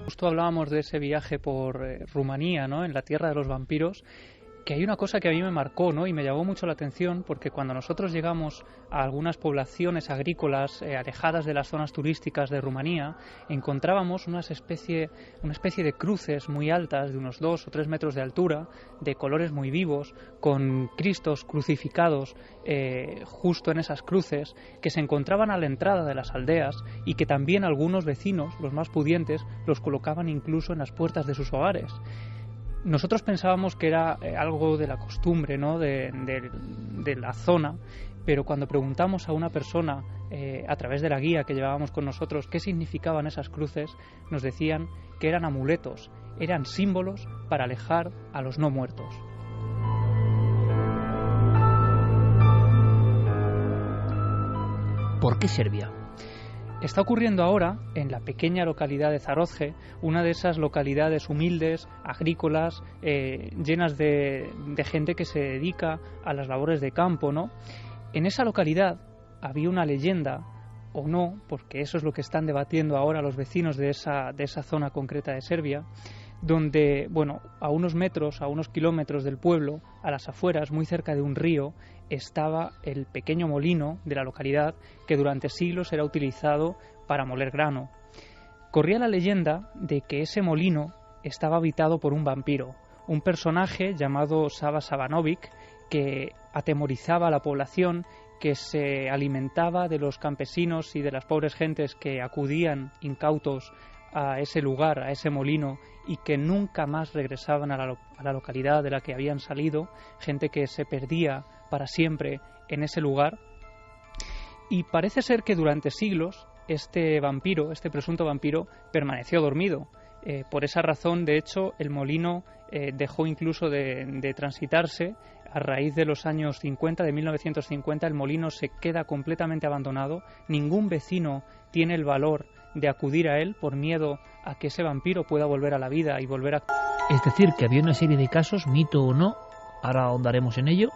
Justo hablábamos de ese viaje por Rumanía, ¿no? En la tierra de los vampiros, que hay una cosa que a mí me marcó, ¿no? Y me llamó mucho la atención, porque cuando nosotros llegamos a algunas poblaciones agrícolas alejadas de las zonas turísticas de Rumanía, encontrábamos una especie de cruces muy altas, de unos 2 o 3 metros de altura, de colores muy vivos, con cristos crucificados justo en esas cruces, que se encontraban a la entrada de las aldeas y que también algunos vecinos, los más pudientes, los colocaban incluso en las puertas de sus hogares. Nosotros pensábamos que era algo de la costumbre, ¿no? de la zona, pero cuando preguntamos a una persona a través de la guía que llevábamos con nosotros qué significaban esas cruces, nos decían que eran amuletos, eran símbolos para alejar a los no muertos. ¿Por qué Serbia? Está ocurriendo ahora en la pequeña localidad de Zarozje, una de esas localidades humildes, agrícolas, llenas de gente que se dedica a las labores de campo, ¿no? En esa localidad había una leyenda, o no, porque eso es lo que están debatiendo ahora los vecinos de esa zona concreta de Serbia, donde, bueno, a unos metros, a unos kilómetros del pueblo, a las afueras, muy cerca de un río, estaba el pequeño molino de la localidad que durante siglos era utilizado para moler grano. Corría la leyenda de que ese molino estaba habitado por un vampiro, un personaje llamado Sava Savanovic, que atemorizaba a la población, que se alimentaba de los campesinos y de las pobres gentes que acudían incautos a ese lugar, a ese molino, y que nunca más regresaban a la localidad de la que habían salido, gente que se perdía para siempre en ese lugar. Y parece ser que durante siglos este presunto vampiro, permaneció dormido. Por esa razón, de hecho, el molino dejó incluso de transitarse. A raíz de los años 50, de 1950, el molino se queda completamente abandonado. Ningún vecino tiene el valor de acudir a él por miedo a que ese vampiro pueda volver a la vida y volver a... Es decir, que había una serie de casos, mito o no, ahora ahondaremos en ello,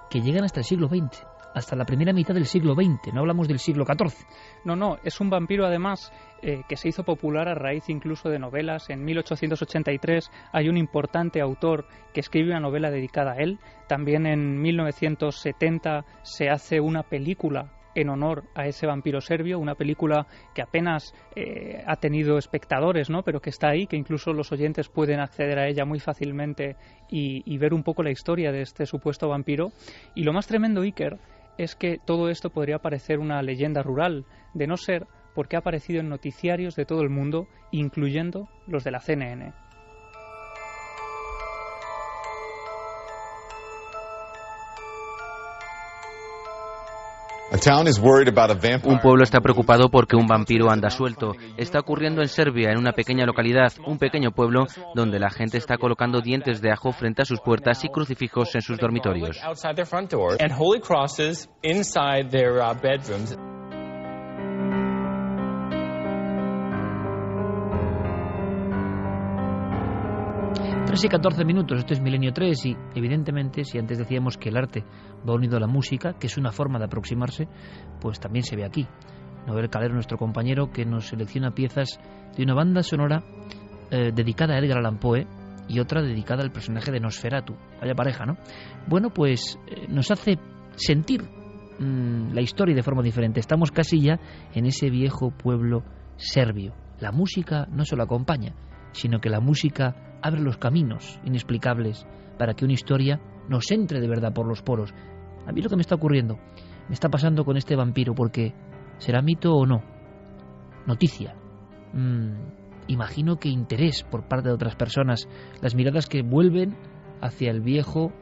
que llegan hasta el siglo XX, hasta la primera mitad del siglo XX, no hablamos del siglo XIV. No, es un vampiro además que se hizo popular a raíz incluso de novelas. En 1883 hay un importante autor que escribe una novela dedicada a él. También en 1970 se hace una película en honor a ese vampiro serbio, una película que apenas ha tenido espectadores, ¿no? Pero que está ahí, que incluso los oyentes pueden acceder a ella muy fácilmente y ver un poco la historia de este supuesto vampiro. Y lo más tremendo, Iker, es que todo esto podría parecer una leyenda rural, de no ser porque ha aparecido en noticiarios de todo el mundo, incluyendo los de la CNN. Un pueblo está preocupado porque un vampiro anda suelto. Está ocurriendo en Serbia, en una pequeña localidad, un pequeño pueblo donde la gente está colocando dientes de ajo frente a sus puertas y crucifijos en sus dormitorios. 3 y 14 minutos, esto es Milenio 3 y evidentemente si antes decíamos que el arte va unido a la música, que es una forma de aproximarse, pues también se ve aquí. Noel Calero, nuestro compañero, que nos selecciona piezas de una banda sonora dedicada a Edgar Allan Poe y otra dedicada al personaje de Nosferatu. Vaya pareja, ¿no? Bueno, pues nos hace sentir la historia de forma diferente. Estamos casi ya en ese viejo pueblo serbio. La música no solo acompaña, sino que la música abre los caminos inexplicables para que una historia nos entre de verdad por los poros. A mí lo que me está ocurriendo, me está pasando con este vampiro, porque ¿será mito o no? Noticia. Imagino que interés por parte de otras personas, las miradas que vuelven hacia el viejo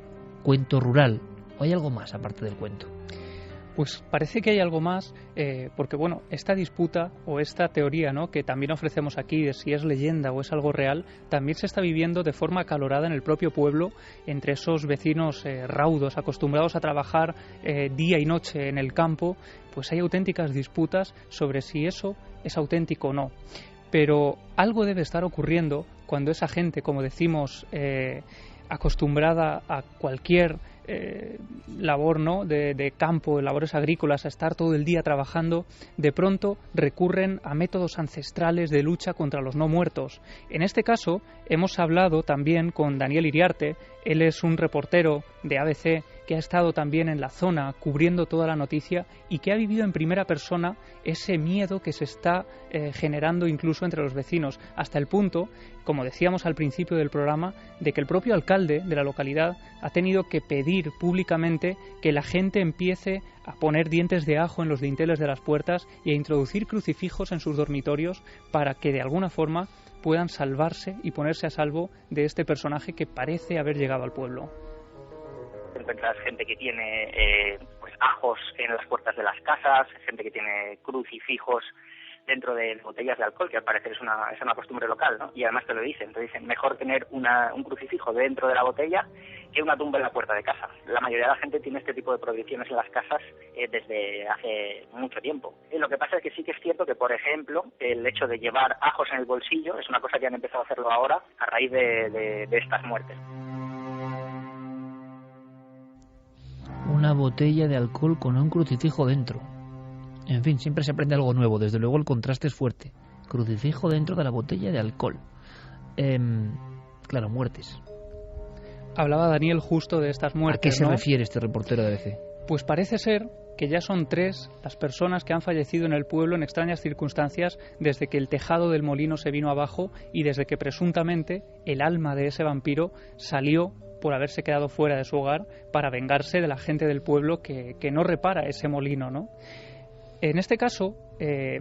cuento rural. ¿O hay algo más aparte del cuento? Pues parece que hay algo más, porque bueno, esta disputa o esta teoría, ¿no?, que también ofrecemos aquí de si es leyenda o es algo real, también se está viviendo de forma acalorada en el propio pueblo, entre esos vecinos raudos, acostumbrados a trabajar día y noche en el campo. Pues hay auténticas disputas sobre si eso es auténtico o no. Pero algo debe estar ocurriendo cuando esa gente, como decimos, acostumbrada a cualquier labor, ¿no?, de campo, de labores agrícolas, a estar todo el día trabajando, de pronto recurren a métodos ancestrales de lucha contra los no muertos. En este caso hemos hablado también con Daniel Iriarte. Él es un reportero de ABC que ha estado también en la zona cubriendo toda la noticia y que ha vivido en primera persona ese miedo que se está generando incluso entre los vecinos, hasta el punto, como decíamos al principio del programa, de que el propio alcalde de la localidad ha tenido que pedir públicamente que la gente empiece a poner dientes de ajo en los dinteles de las puertas y a introducir crucifijos en sus dormitorios para que de alguna forma puedan salvarse y ponerse a salvo de este personaje que parece haber llegado al pueblo. Encuentras gente que tiene ajos en las puertas de las casas, gente que tiene crucifijos dentro de botellas de alcohol, que al parecer es una costumbre local, ¿no? Y además te dicen, mejor tener un crucifijo dentro de la botella que una tumba en la puerta de casa. La mayoría de la gente tiene este tipo de prohibiciones en las casas desde hace mucho tiempo. Lo que pasa es que sí que es cierto que, por ejemplo, el hecho de llevar ajos en el bolsillo es una cosa que han empezado a hacerlo ahora a raíz de estas muertes. Una botella de alcohol con un crucifijo dentro. En fin, siempre se aprende algo nuevo. Desde luego el contraste es fuerte. Crucifijo dentro de la botella de alcohol. Claro, muertes. Hablaba Daniel justo de estas muertes. ¿A qué se ¿no? refiere este reportero de ABC? Pues parece ser que ya son 3 las personas que han fallecido en el pueblo en extrañas circunstancias desde que el tejado del molino se vino abajo y desde que presuntamente el alma de ese vampiro salió por haberse quedado fuera de su hogar para vengarse de la gente del pueblo que no repara ese molino, ¿no? En este caso,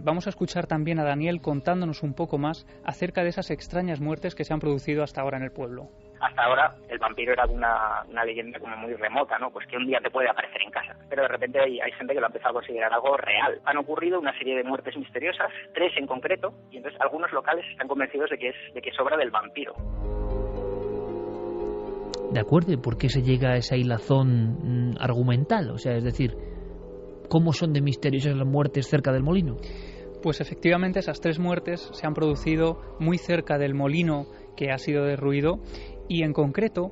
vamos a escuchar también a Daniel contándonos un poco más acerca de esas extrañas muertes que se han producido hasta ahora en el pueblo. Hasta ahora el vampiro era una leyenda como muy remota, ¿no? Pues que un día te puede aparecer en casa. Pero de repente hay gente que lo ha empezado a considerar algo real. Han ocurrido una serie de muertes misteriosas, 3 en concreto, y entonces algunos locales están convencidos de que es obra del vampiro. ¿De acuerdo? ¿Y por qué se llega a esa hilazón argumental? O sea, es decir, ¿cómo son de misteriosas las muertes cerca del molino? Pues efectivamente esas 3 muertes se han producido muy cerca del molino que ha sido derruido y en concreto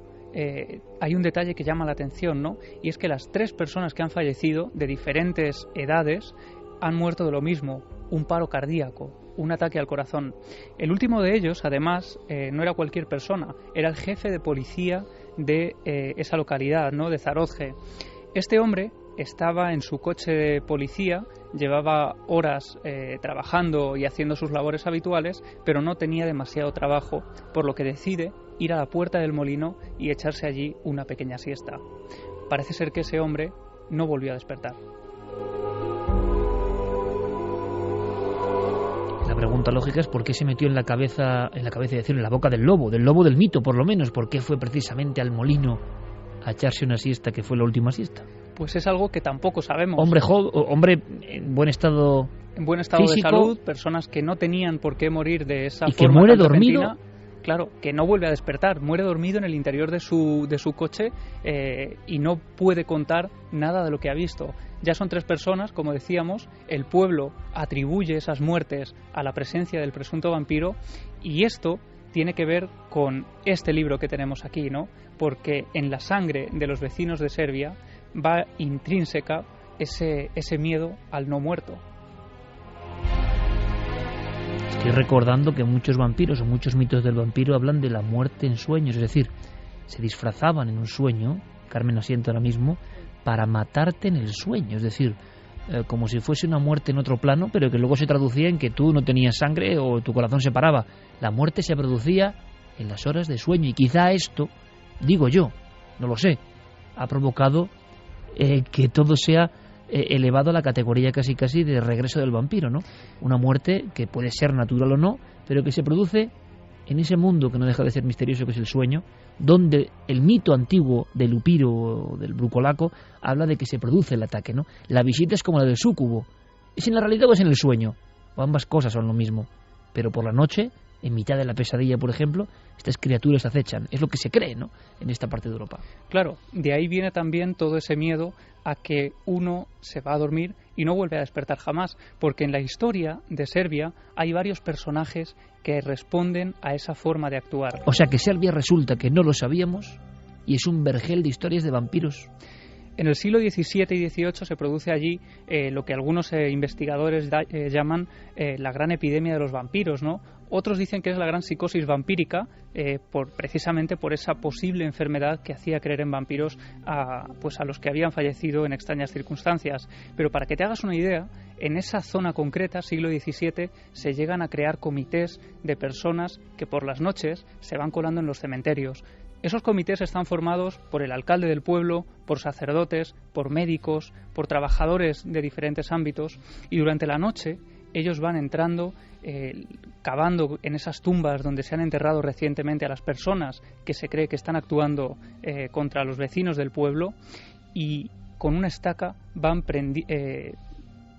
hay un detalle que llama la atención, ¿no? Y es que las 3 personas que han fallecido de diferentes edades han muerto de lo mismo, un paro cardíaco, un ataque al corazón. El último de ellos, además, no era cualquier persona, era el jefe de policía de esa localidad, ¿no?, de Zarozge. Este hombre estaba en su coche de policía, llevaba horas trabajando y haciendo sus labores habituales, pero no tenía demasiado trabajo, por lo que decide ir a la puerta del molino y echarse allí una pequeña siesta. Parece ser que ese hombre no volvió a despertar. La pregunta lógica es por qué se metió en la cabeza, en la boca del lobo del mito por lo menos, por qué fue precisamente al molino a echarse una siesta que fue la última siesta. Pues es algo que tampoco sabemos. Hombre en buen estado físico, de salud, personas que no tenían por qué morir de esa forma. Y que muere dormido. Claro, que no vuelve a despertar, muere dormido en el interior de su coche y no puede contar nada de lo que ha visto. Ya son 3 personas, como decíamos, el pueblo atribuye esas muertes a la presencia del presunto vampiro y esto tiene que ver con este libro que tenemos aquí, ¿no? Porque en la sangre de los vecinos de Serbia va intrínseca ese miedo al no muerto. Estoy recordando que muchos vampiros o muchos mitos del vampiro hablan de la muerte en sueños, es decir, se disfrazaban en un sueño, Carmen asiente ahora mismo, para matarte en el sueño, es decir, como si fuese una muerte en otro plano, pero que luego se traducía en que tú no tenías sangre o tu corazón se paraba. La muerte se producía en las horas de sueño y quizá esto, digo yo, no lo sé, ha provocado que todo sea elevado a la categoría casi de regreso del vampiro, ¿no? Una muerte que puede ser natural o no, pero que se produce en ese mundo que no deja de ser misterioso, que es el sueño, donde el mito antiguo del upiro o del brucolaco habla de que se produce el ataque, ¿no? La visita es como la del súcubo. ¿Es en la realidad o es en el sueño? O ambas cosas son lo mismo. Pero por la noche, en mitad de la pesadilla, por ejemplo, estas criaturas acechan. Es lo que se cree, ¿no?, en esta parte de Europa. Claro, de ahí viene también todo ese miedo a que uno se va a dormir y no vuelve a despertar jamás, porque en la historia de Serbia hay varios personajes que responden a esa forma de actuar. O sea que Serbia resulta que no lo sabíamos, y es un vergel de historias de vampiros. En el siglo XVII y XVIII se produce allí lo que algunos investigadores llaman la gran epidemia de los vampiros, ¿no? Otros dicen que es la gran psicosis vampírica, precisamente por esa posible enfermedad que hacía creer en vampiros a los que habían fallecido en extrañas circunstancias. Pero para que te hagas una idea, en esa zona concreta, siglo XVII, se llegan a crear comités de personas que por las noches se van colando en los cementerios. Esos comités están formados por el alcalde del pueblo, por sacerdotes, por médicos, por trabajadores de diferentes ámbitos, y durante la noche ellos van entrando, cavando en esas tumbas donde se han enterrado recientemente a las personas que se cree que están actuando contra los vecinos del pueblo, y con una estaca van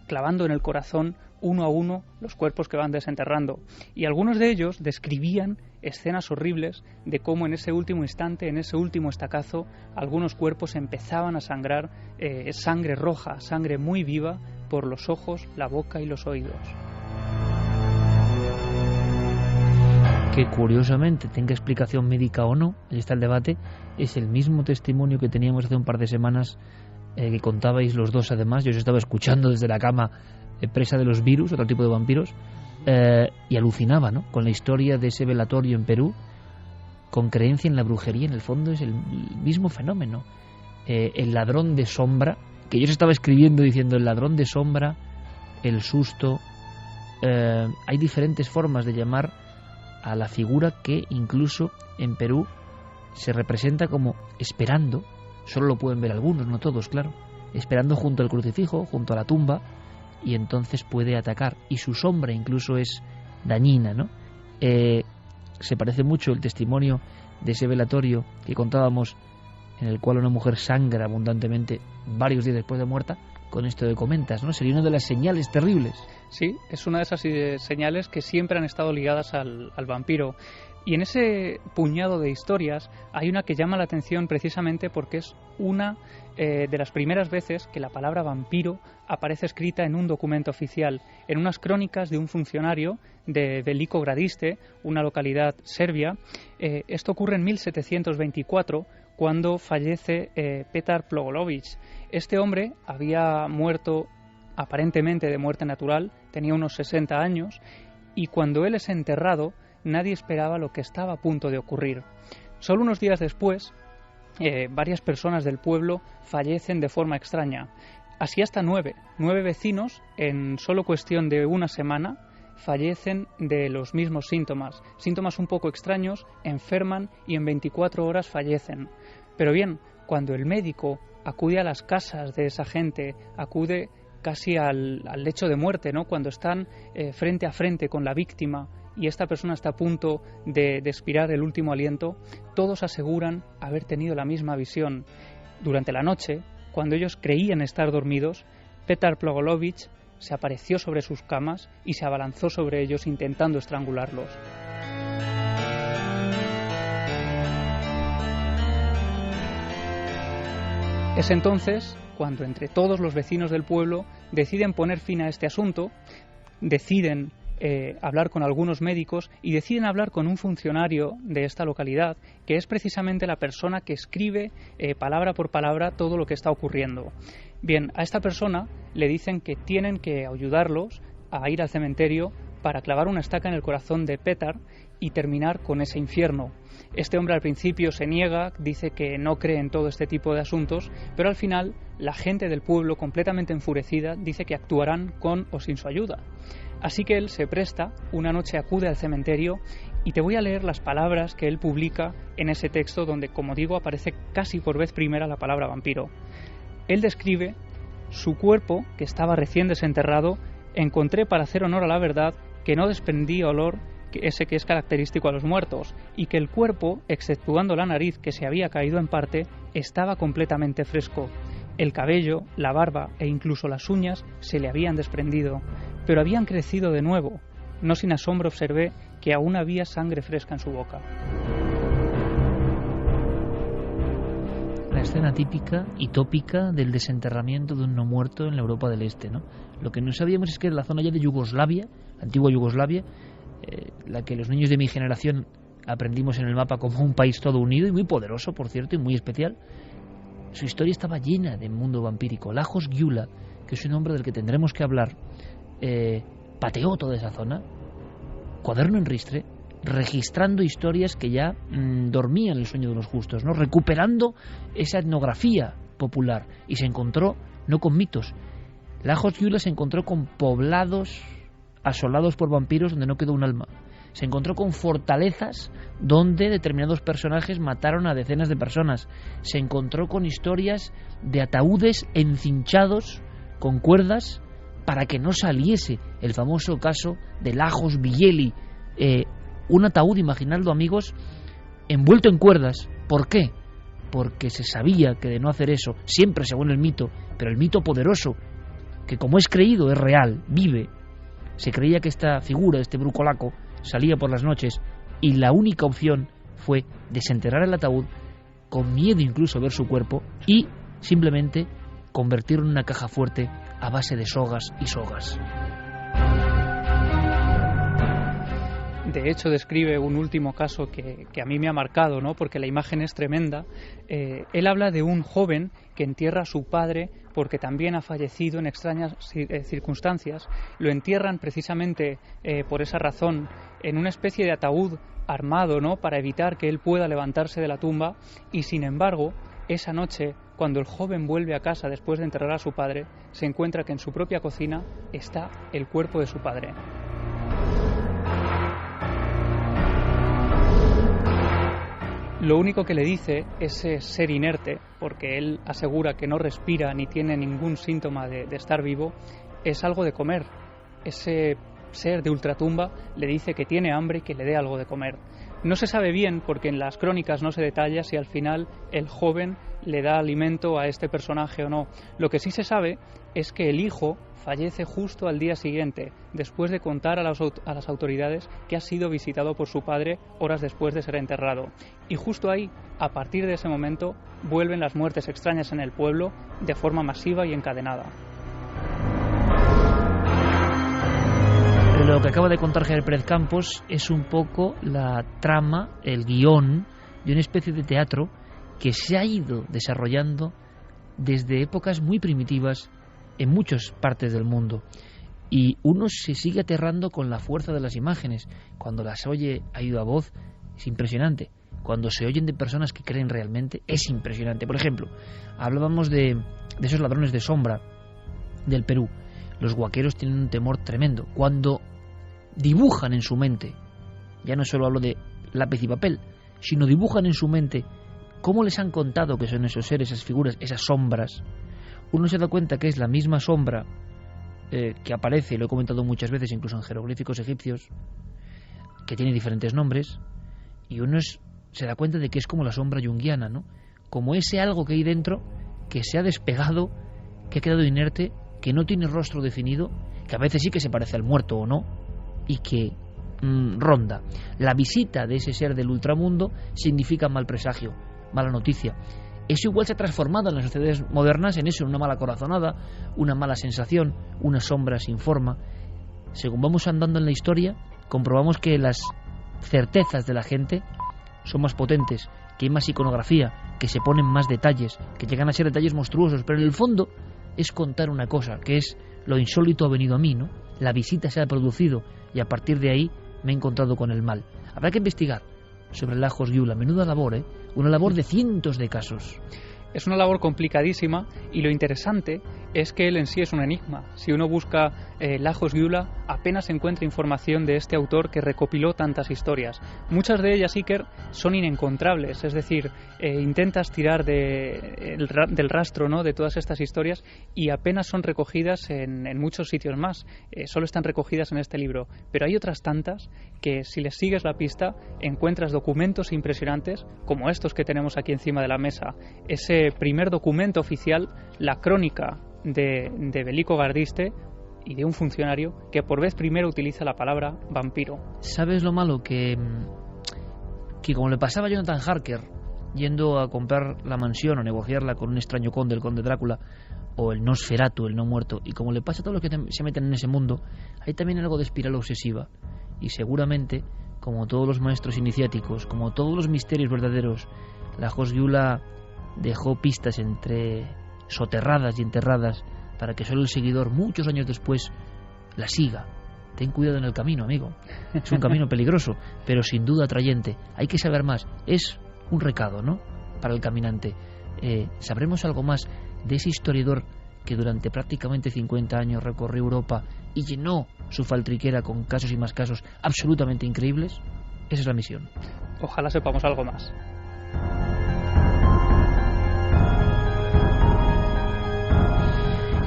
clavando en el corazón uno a uno los cuerpos que van desenterrando. Y algunos de ellos describían escenas horribles de cómo en ese último instante, en ese último estacazo, algunos cuerpos empezaban a sangrar sangre roja, sangre muy viva, por los ojos, la boca y los oídos. Que curiosamente, tenga explicación médica o no, ahí está el debate, es el mismo testimonio que teníamos hace un par de semanas, que contabais los dos además. Yo os estaba escuchando desde la cama, presa de los virus, otro tipo de vampiros, y alucinaba, ¿no?, con la historia de ese velatorio en Perú, con creencia en la brujería. En el fondo es el mismo fenómeno. El ladrón de sombra, que yo os estaba escribiendo diciendo el ladrón de sombra, el susto. Hay diferentes formas de llamar a la figura que incluso en Perú se representa como esperando. Solo lo pueden ver algunos, no todos, claro. Esperando junto al crucifijo, junto a la tumba, y entonces puede atacar. Y su sombra incluso es dañina, ¿no? Se parece mucho el testimonio de ese velatorio que contábamos, en el cual una mujer sangra abundantemente varios días después de muerta, con esto que comentas, ¿no? Sería una de las señales terribles. Sí, es una de esas señales que siempre han estado ligadas al vampiro. Y en ese puñado de historias hay una que llama la atención precisamente porque es una de las primeras veces que la palabra vampiro aparece escrita en un documento oficial, en unas crónicas de un funcionario de Veliko Gradište, una localidad serbia. Esto ocurre en 1724, cuando fallece Petar Plogolović. Este hombre había muerto aparentemente de muerte natural, tenía unos 60 años, y cuando él es enterrado, nadie esperaba lo que estaba a punto de ocurrir. Solo unos días después, varias personas del pueblo fallecen de forma extraña. Así hasta 9 vecinos, en solo cuestión de una semana, fallecen de los mismos síntomas. Síntomas un poco extraños, enferman y en 24 horas fallecen. Pero bien, cuando el médico acude a las casas de esa gente, acude casi al lecho de muerte, ¿no?, cuando están frente a frente con la víctima y esta persona está a punto de expirar el último aliento, todos aseguran haber tenido la misma visión. Durante la noche, cuando ellos creían estar dormidos, Petar Plogolović se apareció sobre sus camas y se abalanzó sobre ellos intentando estrangularlos. Es entonces cuando entre todos los vecinos del pueblo deciden poner fin a este asunto, deciden hablar con algunos médicos y deciden hablar con un funcionario de esta localidad, que es precisamente la persona que escribe palabra por palabra todo lo que está ocurriendo. Bien, a esta persona le dicen que tienen que ayudarlos a ir al cementerio para clavar una estaca en el corazón de Petar y terminar con ese infierno. Este hombre al principio se niega, dice que no cree en todo este tipo de asuntos, pero al final la gente del pueblo, completamente enfurecida, dice que actuarán con o sin su ayuda. Así que él se presta, una noche acude al cementerio y te voy a leer las palabras que él publica en ese texto donde, como digo, aparece casi por vez primera la palabra vampiro. Él describe: su cuerpo, que estaba recién desenterrado, encontré, para hacer honor a la verdad, que no desprendía olor, ese que es característico a los muertos, y que el cuerpo, exceptuando la nariz que se había caído en parte, estaba completamente fresco. El cabello, la barba e incluso las uñas se le habían desprendido, pero habían crecido de nuevo. No sin asombro observé que aún había sangre fresca en su boca. La escena típica y tópica del desenterramiento de un no muerto en la Europa del Este, ¿no? Lo que no sabíamos es que en la zona ya de Yugoslavia, la antigua Yugoslavia, la que los niños de mi generación aprendimos en el mapa como un país todo unido y muy poderoso, por cierto, y muy especial. Su historia estaba llena de mundo vampírico. Lajos Gyula, que es un hombre del que tendremos que hablar, pateó toda esa zona, cuaderno en ristre, registrando historias que ya dormían el sueño de los justos, ¿no? Recuperando esa etnografía popular, y se encontró no con mitos. Lajos Gyula se encontró con poblados asolados por vampiros donde no quedó un alma. Se encontró con fortalezas donde determinados personajes mataron a decenas de personas. Se encontró con historias de ataúdes encinchados con cuerdas para que no saliese el famoso caso de Lajos Villeli. Un ataúd, imaginadlo, amigos, envuelto en cuerdas. ¿Por qué? Porque se sabía que de no hacer eso, siempre según el mito, pero el mito poderoso, que como es creído es real, vive, se creía que esta figura, este brucolaco, salía por las noches, y la única opción fue desenterrar el ataúd, con miedo incluso a ver su cuerpo, y simplemente convertirlo en una caja fuerte a base de sogas y sogas. De hecho, describe un último caso que a mí me ha marcado, ¿no? Porque la imagen es tremenda. Él habla de un joven que entierra a su padre porque también ha fallecido en extrañas circunstancias. Lo entierran precisamente por esa razón en una especie de ataúd armado, ¿no? Para evitar que él pueda levantarse de la tumba, y sin embargo, esa noche, cuando el joven vuelve a casa después de enterrar a su padre, se encuentra que en su propia cocina está el cuerpo de su padre. Lo único que le dice ese ser inerte, porque él asegura que no respira ni tiene ningún síntoma de estar vivo, es algo de comer. Ese ser de ultratumba le dice que tiene hambre y que le dé algo de comer. No se sabe bien, porque en las crónicas no se detalla si al final el joven le da alimento a este personaje o no. Lo que sí se sabe es que el hijo fallece justo al día siguiente, después de contar a las autoridades que ha sido visitado por su padre horas después de ser enterrado. Y justo ahí, a partir de ese momento, vuelven las muertes extrañas en el pueblo de forma masiva y encadenada. Lo que acaba de contar Javier Pérez Campos es un poco la trama, el guión de una especie de teatro que se ha ido desarrollando desde épocas muy primitivas en muchas partes del mundo, y uno se sigue aterrando con la fuerza de las imágenes. Cuando las oye a viva voz es impresionante, cuando se oyen de personas que creen realmente es impresionante. Por ejemplo, hablábamos de esos ladrones de sombra del Perú. Los huaqueros tienen un temor tremendo cuando dibujan en su mente, ya no solo hablo de lápiz y papel, sino dibujan en su mente cómo les han contado que son esos seres, esas figuras, esas sombras. Uno se da cuenta que es la misma sombra que aparece, lo he comentado muchas veces, incluso en jeroglíficos egipcios, que tiene diferentes nombres, y uno se da cuenta de que es como la sombra junguiana, ¿no? Como ese algo que hay dentro, que se ha despegado, que ha quedado inerte, que no tiene rostro definido, que a veces sí que se parece al muerto o no, y que ronda. La visita de ese ser del ultramundo significa mal presagio, mala noticia. Eso igual se ha transformado en las sociedades modernas en eso, en una mala corazonada, una mala sensación, una sombra sin forma. Según vamos andando en la historia, comprobamos que las certezas de la gente son más potentes, que hay más iconografía, que se ponen más detalles, que llegan a ser detalles monstruosos, pero en el fondo es contar una cosa, que es lo insólito ha venido a mí, ¿no? La visita se ha producido y a partir de ahí me he encontrado con el mal. Habrá que investigar sobre Lajos Gyula, menuda labor, una labor de cientos de casos. Es una labor complicadísima, y lo interesante es que él en sí es un enigma. Si uno busca Lajos Gyula, apenas encuentra información de este autor que recopiló tantas historias. Muchas de ellas, Iker, son inencontrables, es decir, intentas tirar del rastro, ¿no?, de todas estas historias, y apenas son recogidas en muchos sitios más. Solo están recogidas en este libro. Pero hay otras tantas que, si les sigues la pista, encuentras documentos impresionantes como estos que tenemos aquí encima de la mesa. Ese primer documento oficial, la crónica de Belico Gardiste y de un funcionario que por vez primera utiliza la palabra vampiro. ¿Sabes lo malo? Que como le pasaba a Jonathan Harker yendo a comprar la mansión o negociarla con un extraño conde, el conde Drácula, o el Nosferatu, el no muerto, y como le pasa a todos los que se meten en ese mundo, hay también algo de espiral obsesiva, y seguramente como todos los maestros iniciáticos, como todos los misterios verdaderos, la Josgiula dejó pistas entre soterradas y enterradas para que solo el seguidor, muchos años después, la siga. Ten cuidado en el camino, amigo. Es un camino peligroso, pero sin duda atrayente. Hay que saber más. Es un recado, ¿no?, para el caminante. ¿Sabremos algo más de ese historiador que durante prácticamente 50 años recorrió Europa y llenó su faltriquera con casos y más casos absolutamente increíbles? Esa es la misión. Ojalá sepamos algo más.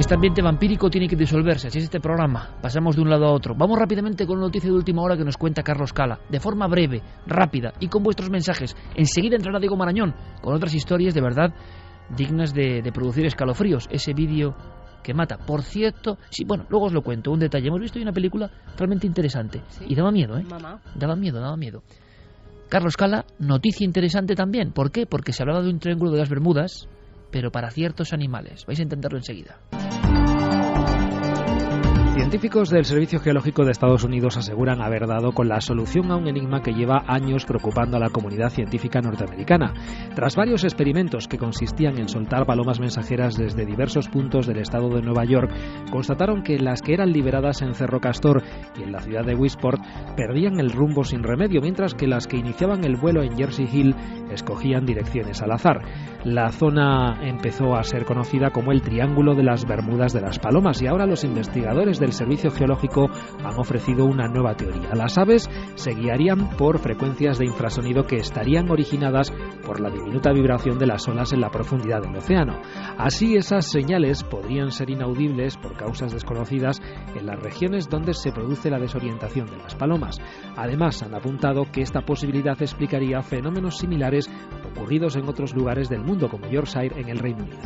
Este ambiente vampírico tiene que disolverse, así es este programa. Pasamos de un lado a otro. Vamos rápidamente con la noticia de última hora que nos cuenta Carlos Cala, de forma breve, rápida y con vuestros mensajes. Enseguida entrará Diego Marañón con otras historias de verdad dignas de producir escalofríos. Ese vídeo que mata. Por cierto, sí, bueno, luego os lo cuento, un detalle. Hemos visto hoy una película realmente interesante. ¿Sí? Y daba miedo, ¿eh? Mamá. Daba miedo. Carlos Cala, noticia interesante también. ¿Por qué? Porque se hablaba de un triángulo de las Bermudas, pero para ciertos animales. Vais a intentarlo enseguida. Científicos del Servicio Geológico de Estados Unidos aseguran haber dado con la solución a un enigma que lleva años preocupando a la comunidad científica norteamericana. Tras varios experimentos que consistían en soltar palomas mensajeras desde diversos puntos del estado de Nueva York, constataron que las que eran liberadas en Cerro Castor y en la ciudad de Westport perdían el rumbo sin remedio, mientras que las que iniciaban el vuelo en Jersey Hill escogían direcciones al azar. La zona empezó a ser conocida como el Triángulo de las Bermudas de las Palomas y ahora los investigadores del Servicio Geológico han ofrecido una nueva teoría. Las aves se guiarían por frecuencias de infrasonido que estarían originadas por la diminuta vibración de las olas en la profundidad del océano. Así, esas señales podrían ser inaudibles por causas desconocidas en las regiones donde se produce la desorientación de las palomas. Además, han apuntado que esta posibilidad explicaría fenómenos similares ocurridos en otros lugares del mundo, como Yorkshire en el Reino Unido.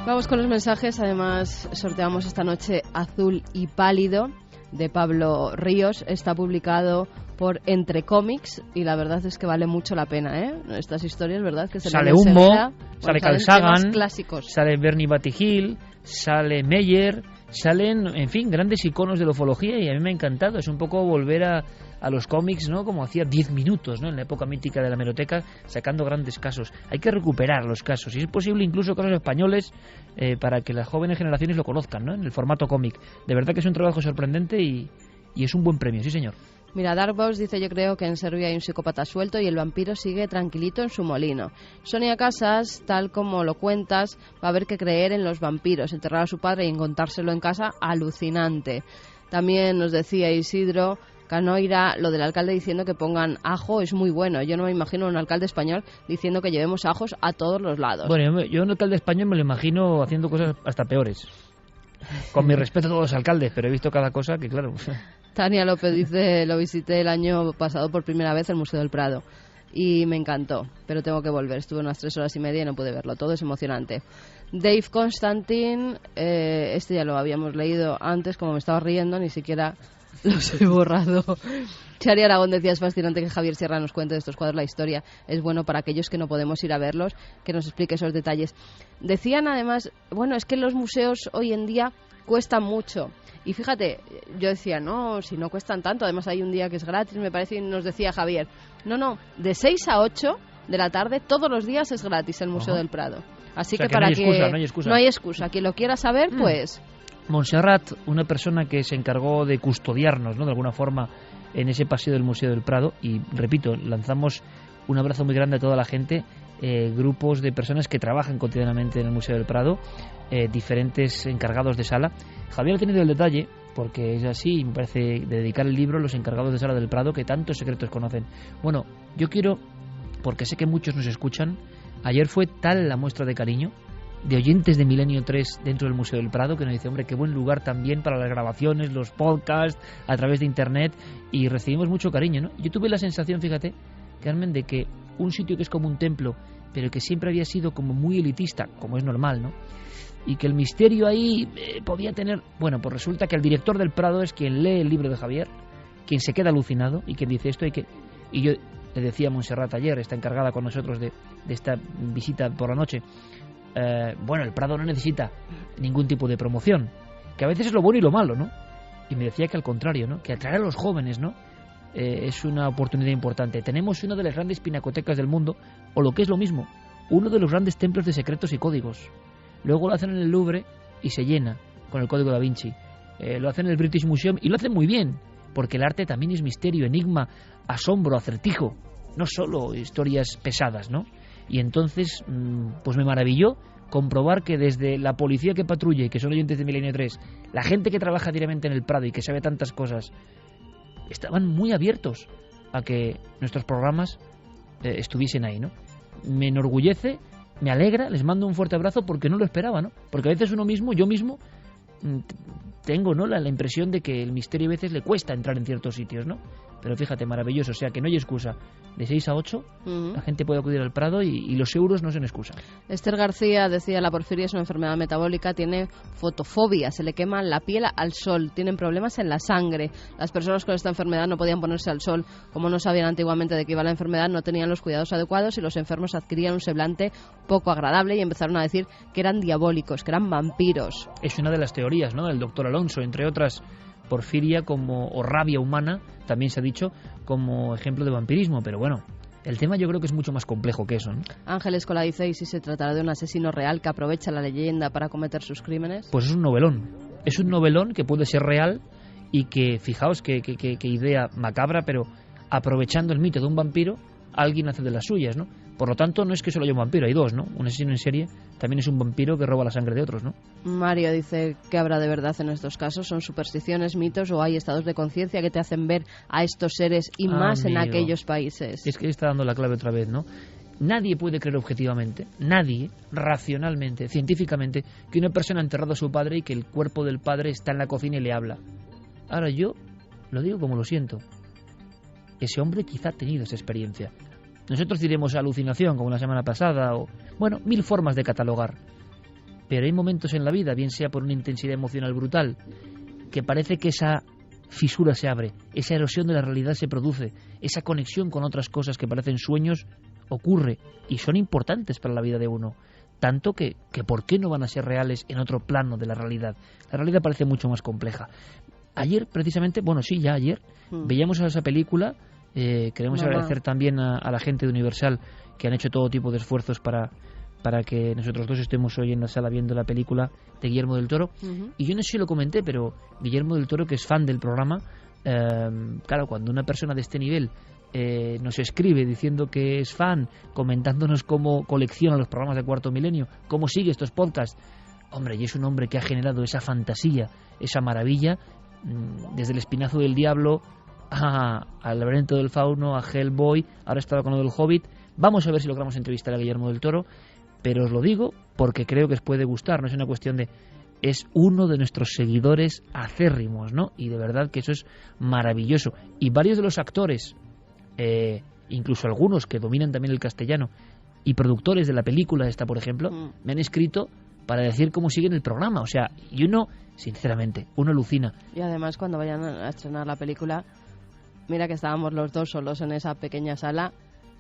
Vamos con los mensajes. Además, sorteamos esta noche Azul y Pálido de Pablo Ríos. Está publicado por Entre Cómics y la verdad es que vale mucho la pena, ¿eh? Estas historias, ¿verdad? Que se sale Humbo, sale sale Carl Sagan, clásicos. Sale Bernie Battigill, sale Meyer, salen, en fin, grandes iconos de la ufología y a mí me ha encantado. Es un poco volver a los cómics, ¿no?, como hacía 10 minutos, ¿no?, en la época mítica de la hemeroteca, sacando grandes casos. Hay que recuperar los casos, y es posible incluso casos españoles para que las jóvenes generaciones lo conozcan, ¿no?, en el formato cómic. De verdad que es un trabajo sorprendente y es un buen premio, sí señor. Mira, Darkbox dice: yo creo que en Serbia hay un psicópata suelto y el vampiro sigue tranquilito en su molino. Sonia Casas, tal como lo cuentas, va a haber que creer en los vampiros. Enterrar a su padre y encontrárselo en casa, alucinante. También nos decía Isidro Canoira, lo del alcalde diciendo que pongan ajo es muy bueno. Yo no me imagino a un alcalde español diciendo que llevemos ajos a todos los lados. Bueno, yo un alcalde español me lo imagino haciendo cosas hasta peores. Con mi respeto a todos los alcaldes, pero he visto cada cosa que, claro... Tania López dice: lo visité el año pasado por primera vez el Museo del Prado y me encantó, pero tengo que volver. Estuve unas 3 horas y media y no pude verlo. Todo es emocionante. Dave Constantin, este ya lo habíamos leído antes, como me estaba riendo, ni siquiera los he borrado. Chari Aragón decía: es fascinante que Javier Sierra nos cuente de estos cuadros la historia. Es bueno para aquellos que no podemos ir a verlos, que nos explique esos detalles. Decían además, bueno, es que los museos hoy en día cuestan mucho. Y fíjate, yo decía, no, si no cuestan tanto, además hay un día que es gratis, me parece, y nos decía Javier, no, de 6 a 8 de la tarde, todos los días es gratis el Museo del Prado. Así que para no hay excusa. Quien lo quiera saber, pues... Montserrat, una persona que se encargó de custodiarnos, ¿no?, de alguna forma en ese paseo del Museo del Prado, y repito, lanzamos un abrazo muy grande a toda la gente, grupos de personas que trabajan cotidianamente en el Museo del Prado, diferentes encargados de sala. Javier ha tenido el detalle, porque es así, me parece, de dedicar el libro a los encargados de sala del Prado, que tantos secretos conocen. Bueno, yo quiero, porque sé que muchos nos escuchan, ayer fue tal la muestra de cariño de oyentes de Milenio 3 dentro del Museo del Prado, que nos dice, hombre, qué buen lugar también para las grabaciones, los podcasts, a través de internet, y recibimos mucho cariño, ¿no? Yo tuve la sensación, fíjate, Carmen, de que un sitio que es como un templo, pero que siempre había sido como muy elitista, como es normal, ¿no?, y que el misterio ahí podía tener... Bueno, pues resulta que el director del Prado es quien lee el libro de Javier, quien se queda alucinado y quien dice esto hay que... Y yo le decía a Montserrat ayer, está encargada con nosotros de esta visita por la noche, bueno, el Prado no necesita ningún tipo de promoción, que a veces es lo bueno y lo malo, ¿no? Y me decía que al contrario, ¿no? Que atraer a los jóvenes, ¿no? Es una oportunidad importante. Tenemos una de las grandes pinacotecas del mundo, o lo que es lo mismo, uno de los grandes templos de secretos y códigos. Luego lo hacen en el Louvre y se llena con el Código da Vinci. Lo hacen en el British Museum y lo hacen muy bien, porque el arte también es misterio, enigma, asombro, acertijo, no solo historias pesadas, ¿no? Y entonces, pues me maravilló comprobar que desde la policía que patrulla y que son oyentes de Milenio 3, la gente que trabaja diariamente en el Prado y que sabe tantas cosas, estaban muy abiertos a que nuestros programas estuviesen ahí, ¿no? Me enorgullece, me alegra, les mando un fuerte abrazo porque no lo esperaba, ¿no? Porque a veces uno mismo, yo mismo, tengo, ¿no?, la impresión de que el misterio a veces le cuesta entrar en ciertos sitios, ¿no? Pero fíjate, maravilloso, o sea que no hay excusa. De 6 a 8 la gente puede acudir al Prado y los euros no son excusa. Esther García decía, la porfiria es una enfermedad metabólica, tiene fotofobia, se le quema la piel al sol, tienen problemas en la sangre. Las personas con esta enfermedad no podían ponerse al sol. Como no sabían antiguamente de qué iba la enfermedad, no tenían los cuidados adecuados y los enfermos adquirían un semblante poco agradable y empezaron a decir que eran diabólicos, que eran vampiros. Es una de las teorías, ¿no?, del doctor Alonso, entre otras. Porfiria o rabia humana, también se ha dicho, como ejemplo de vampirismo, pero bueno, el tema yo creo que es mucho más complejo que eso, ¿no? Ángel Escola dice, ¿y si se tratará de un asesino real que aprovecha la leyenda para cometer sus crímenes? Pues es un novelón que puede ser real y que, fijaos qué idea macabra, pero aprovechando el mito de un vampiro, alguien hace de las suyas, ¿no? Por lo tanto, no es que solo haya un vampiro, hay dos, ¿no? Un asesino en serie también es un vampiro que roba la sangre de otros, ¿no? Mario dice, ¿qué habrá de verdad en estos casos? ¿Son supersticiones, mitos o hay estados de conciencia que te hacen ver a estos seres y más en aquellos países? Es que está dando la clave otra vez, ¿no? Nadie puede creer objetivamente, nadie, racionalmente, científicamente, que una persona ha enterrado a su padre y que el cuerpo del padre está en la cocina y le habla. Ahora yo lo digo como lo siento. Ese hombre quizá ha tenido esa experiencia. Nosotros diremos alucinación, como la semana pasada, o, bueno, 1000 formas de catalogar. Pero hay momentos en la vida, bien sea por una intensidad emocional brutal, que parece que esa fisura se abre, esa erosión de la realidad se produce, esa conexión con otras cosas que parecen sueños ocurre y son importantes para la vida de uno. Tanto que ¿por qué no van a ser reales en otro plano de la realidad? La realidad parece mucho más compleja. Ayer, precisamente, bueno, sí, ya ayer, veíamos esa película. Queremos agradecer también a la gente de Universal que han hecho todo tipo de esfuerzos para que nosotros dos estemos hoy en la sala viendo la película de Guillermo del Toro. Y yo no sé si lo comenté, pero Guillermo del Toro, que es fan del programa, claro, cuando una persona de este nivel nos escribe diciendo que es fan, comentándonos cómo colecciona los programas de Cuarto Milenio, cómo sigue estos podcasts, hombre, y es un hombre que ha generado esa fantasía, esa maravilla, desde El Espinazo del Diablo al Laberinto del Fauno, a Hellboy, ahora estaba con lo del Hobbit. Vamos a ver si logramos entrevistar a Guillermo del Toro, pero os lo digo porque creo que os puede gustar, no es una cuestión de... Es uno de nuestros seguidores acérrimos, ¿no? Y de verdad que eso es maravilloso. Y varios de los actores, incluso algunos que dominan también el castellano, y productores de la película esta, por ejemplo, me han escrito para decir cómo siguen el programa. O sea, y uno, sinceramente, uno alucina. Y además cuando vayan a estrenar la película... Mira que estábamos los dos solos en esa pequeña sala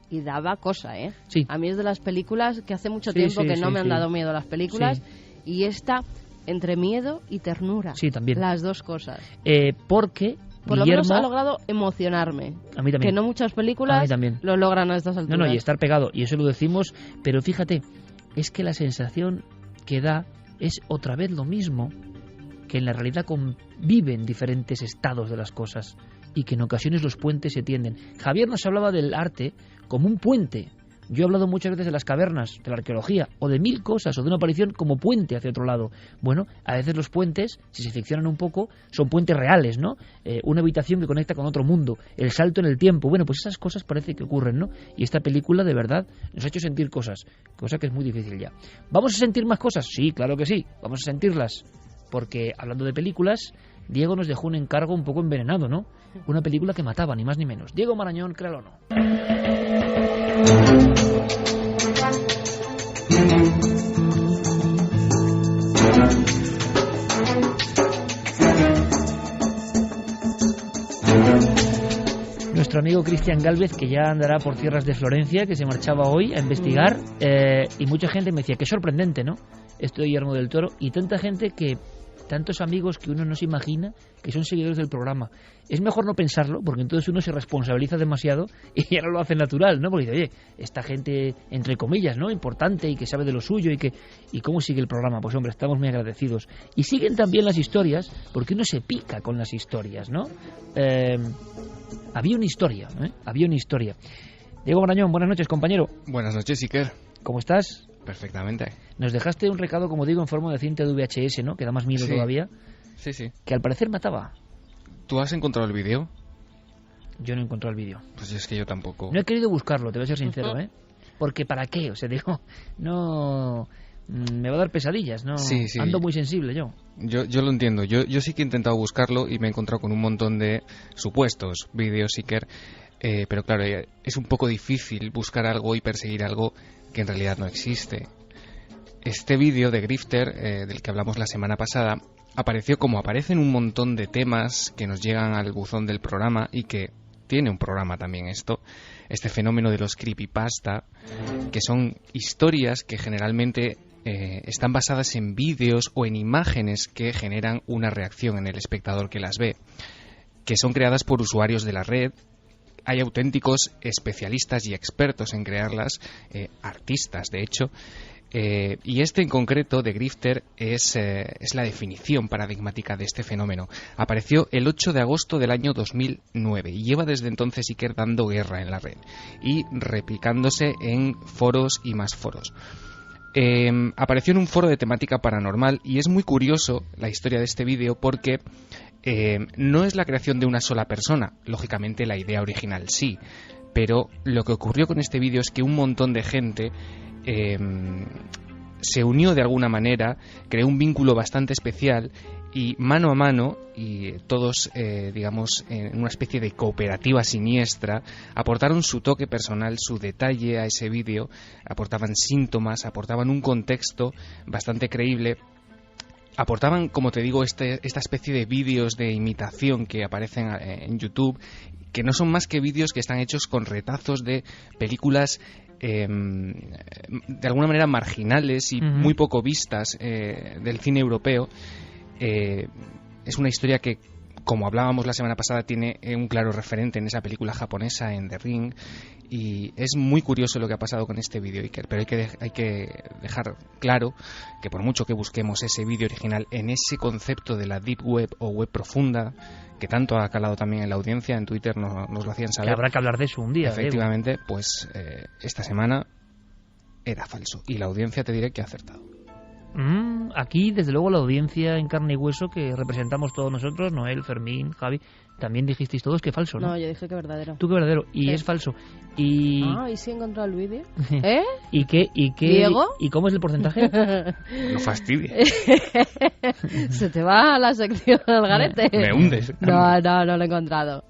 y daba cosa, ¿eh? Sí. A mí es de las películas que hace mucho tiempo que no me han dado miedo las películas y esta entre miedo y ternura. Sí, también. Las dos cosas. Porque por lo menos ha logrado emocionarme. A mí también. Que no muchas películas lo logran a estas alturas. No, y estar pegado, y eso lo decimos, pero fíjate, es que la sensación que da es otra vez lo mismo, que en la realidad conviven diferentes estados de las cosas y que en ocasiones los puentes se tienden. Javier nos hablaba del arte como un puente. Yo he hablado muchas veces de las cavernas, de la arqueología, o de 1000 cosas, o de una aparición como puente hacia otro lado. Bueno, a veces los puentes, si se ficcionan un poco, son puentes reales, ¿no? Una habitación que conecta con otro mundo, el salto en el tiempo. Bueno, pues esas cosas parece que ocurren, ¿no? Y esta película, de verdad, nos ha hecho sentir cosas, cosa que es muy difícil ya. ¿Vamos a sentir más cosas? Sí, claro que sí, vamos a sentirlas. Porque, hablando de películas, Diego nos dejó un encargo un poco envenenado, ¿no? Una película que mataba, ni más ni menos. Diego Marañón, créalo o no. nuestro amigo Cristian Gálvez, que ya andará por tierras de Florencia, que se marchaba hoy a investigar, y mucha gente me decía, qué sorprendente, ¿no?, esto de Guillermo del Toro, y tanta gente que, tantos amigos que uno no se imagina que son seguidores del programa. Es mejor no pensarlo, porque entonces uno se responsabiliza demasiado y ya no lo hace natural, ¿no? Porque dice, oye, esta gente, entre comillas, ¿no?, importante y que sabe de lo suyo y cómo sigue el programa. Pues hombre, estamos muy agradecidos. Y siguen también las historias, porque uno se pica con las historias, ¿no? Había una historia, Había una historia. Diego Marañón, buenas noches, compañero. Buenas noches, Iker. ¿Cómo estás? Perfectamente. Nos dejaste un recado, como digo, en forma de cinta de VHS, ¿no?, que da más miedo todavía. Sí, sí. Que al parecer mataba. ¿Tú has encontrado el vídeo? Yo no he encontrado el vídeo. Pues es que yo tampoco. No he querido buscarlo, te voy a ser sincero, Porque ¿para qué? O sea, digo, no... Me va a dar pesadillas, ¿no? Sí, sí. Ando muy sensible yo. Yo lo entiendo. Yo sí que he intentado buscarlo y me he encontrado con un montón de supuestos vídeos, Iker. Pero claro, es un poco difícil buscar algo y perseguir algo que en realidad no existe. Este vídeo de Grifter, del que hablamos la semana pasada, apareció como aparecen un montón de temas que nos llegan al buzón del programa, y que tiene un programa también este fenómeno de los creepypasta, que son historias que generalmente están basadas en vídeos o en imágenes que generan una reacción en el espectador que las ve, que son creadas por usuarios de la red. Hay auténticos especialistas y expertos en crearlas, artistas de hecho, y este en concreto de Grifter es la definición paradigmática de este fenómeno. Apareció el 8 de agosto del año 2009 y lleva desde entonces Iker dando guerra en la red y replicándose en foros y más foros. Apareció en un foro de temática paranormal y es muy curioso la historia de este vídeo porque no es la creación de una sola persona, lógicamente la idea original sí, pero lo que ocurrió con este vídeo es que un montón de gente se unió de alguna manera, creó un vínculo bastante especial y mano a mano, y todos, digamos, en una especie de cooperativa siniestra, aportaron su toque personal, su detalle a ese vídeo, aportaban síntomas, aportaban un contexto bastante creíble, aportaban, como te digo, esta especie de vídeos de imitación que aparecen en YouTube, que no son más que vídeos que están hechos con retazos de películas de alguna manera marginales y muy poco vistas del cine europeo. Es una historia que, como hablábamos la semana pasada, tiene un claro referente en esa película japonesa, en The Ring, y es muy curioso lo que ha pasado con este vídeo, Iker, pero hay que dejar claro que por mucho que busquemos ese vídeo original en ese concepto de la Deep Web o web profunda, que tanto ha calado también en la audiencia, en Twitter nos lo hacían saber. Que habrá que hablar de eso un día. Efectivamente, Diego. Pues esta semana era falso, y la audiencia te diré que ha acertado. Aquí, desde luego, la audiencia en carne y hueso que representamos todos nosotros, Noel, Fermín, Javi, también dijisteis todos que falso, ¿no? No, yo dije que verdadero. Tú que verdadero, y sí. Es falso. Y... ¿y si he encontrado el vídeo? ¿Y qué? ¿Diego? ¿Y cómo es el porcentaje? No fastidies. Se te va la sección al garete. Me hundes. No lo he encontrado.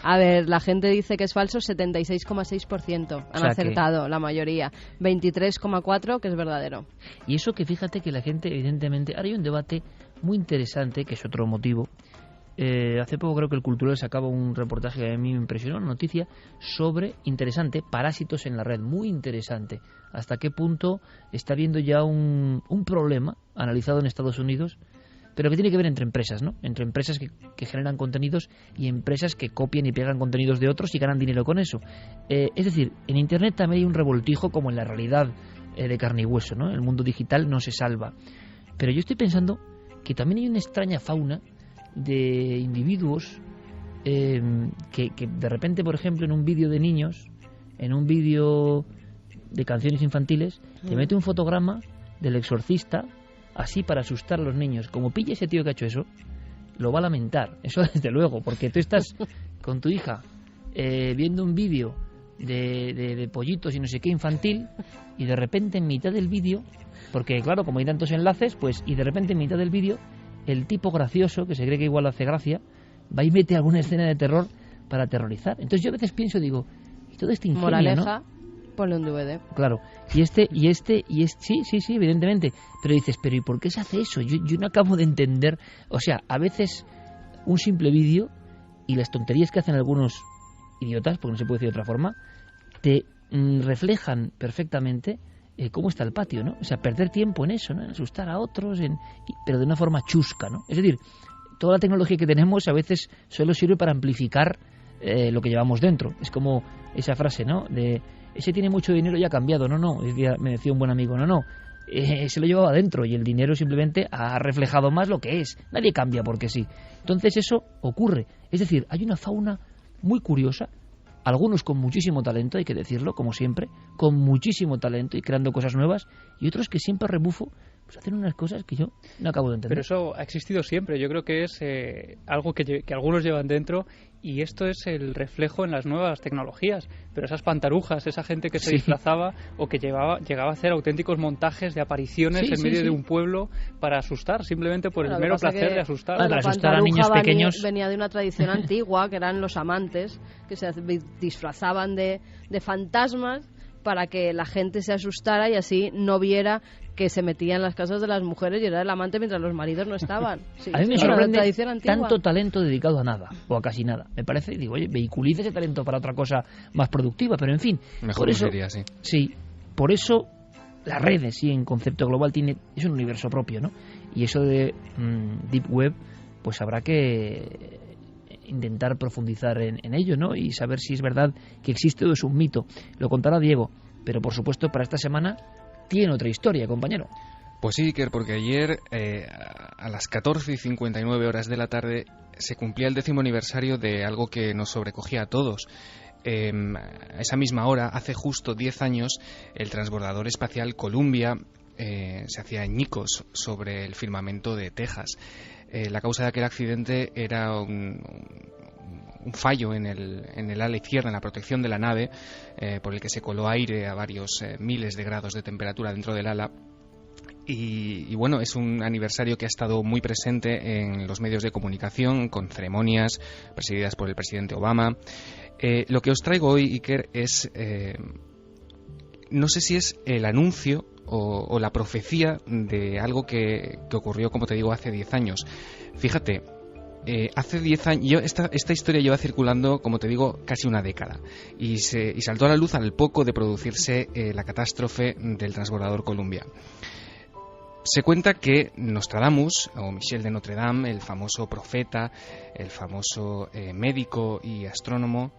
A ver, la gente dice que es falso, 76,6%. Han acertado la mayoría. 23,4% que es verdadero. Y eso que fíjate que la gente, evidentemente... Ahora hay un debate muy interesante, que es otro motivo. Hace poco creo que el Cultural sacaba un reportaje que a mí me impresionó, una noticia sobre, interesante, parásitos en la red. Muy interesante. Hasta qué punto está habiendo ya un problema analizado en Estados Unidos, pero que tiene que ver entre empresas, ¿no? Entre empresas que generan contenidos y empresas que copian y pegan contenidos de otros y ganan dinero con eso. Es decir, en Internet también hay un revoltijo como en la realidad de carne y hueso, ¿no? El mundo digital no se salva. Pero yo estoy pensando que también hay una extraña fauna de individuos que de repente, por ejemplo, en un vídeo de niños, en un vídeo de canciones infantiles, te mete un fotograma del exorcista así para asustar a los niños. Como pille ese tío que ha hecho eso, lo va a lamentar, eso desde luego, porque tú estás con tu hija viendo un vídeo de pollitos y no sé qué infantil, y de repente en mitad del vídeo, porque claro, como hay tantos enlaces, pues, y de repente en mitad del vídeo el tipo gracioso, que se cree que igual hace gracia, va y mete alguna escena de terror para aterrorizar. Entonces yo a veces pienso, digo, y todo este ingenio, moraleja, ¿no? Ponle un DVD. Claro, sí, evidentemente. Pero dices, pero ¿y por qué se hace eso? Yo no acabo de entender. O sea, a veces un simple vídeo y las tonterías que hacen algunos idiotas, porque no se puede decir de otra forma, te reflejan perfectamente cómo está el patio, ¿no? O sea, perder tiempo en eso, ¿no? En asustar a otros, pero de una forma chusca, ¿no? Es decir, toda la tecnología que tenemos a veces solo sirve para amplificar lo que llevamos dentro. Es como esa frase, ¿no? De ese tiene mucho dinero y ha cambiado. No, me decía un buen amigo, no. Se lo llevaba dentro y el dinero simplemente ha reflejado más lo que es. Nadie cambia porque sí. Entonces eso ocurre. Es decir, hay una fauna muy curiosa, algunos con muchísimo talento, hay que decirlo, como siempre, con muchísimo talento y creando cosas nuevas, y otros que siempre rebufo, pues hacen unas cosas que yo no acabo de entender. Pero eso ha existido siempre. Yo creo que es algo que algunos llevan dentro, y esto es el reflejo en las nuevas tecnologías. Pero esas pantarujas, esa gente que se disfrazaba o que llegaba a hacer auténticos montajes de apariciones en medio de un pueblo para asustar, simplemente por el mero placer de asustar. Para asustar a niños pequeños. Venía de una tradición antigua, que eran los amantes, que se disfrazaban de fantasmas para que la gente se asustara y así no viera que se metía en las casas de las mujeres y era el amante mientras los maridos no estaban. Sí, a mí me sorprende tanto talento dedicado a nada, o a casi nada. Me parece, digo, oye, vehiculiza ese talento para otra cosa más productiva, pero en fin. Mejor eso sería, sí. Sí, por eso las redes, sí, en concepto global, es un universo propio, ¿no? Y eso de Deep Web, pues habrá que intentar profundizar en ello, ¿no? Y saber si es verdad que existe o es un mito. Lo contará Diego, pero por supuesto para esta semana tiene otra historia, compañero. Pues sí, Iker, porque ayer a las 14:59 horas de la tarde se cumplía el 10º aniversario de algo que nos sobrecogía a todos. A esa misma hora, hace justo 10 años, el transbordador espacial Columbia se hacía añicos sobre el firmamento de Texas. La causa de aquel accidente era un fallo en el ala izquierda, en la protección de la nave, por el que se coló aire a varios miles de grados de temperatura dentro del ala. Y bueno, es un aniversario que ha estado muy presente en los medios de comunicación, con ceremonias presididas por el presidente Obama. Lo que os traigo hoy, Iker, es no sé si es el anuncio o la profecía de algo que ocurrió, como te digo, hace 10 años. Fíjate, hace 10 años, esta historia lleva circulando, como te digo, casi una década, y saltó a la luz al poco de producirse la catástrofe del transbordador Columbia. Se cuenta que Nostradamus, o Michel de Notre Dame, el famoso profeta, el famoso médico y astrólogo,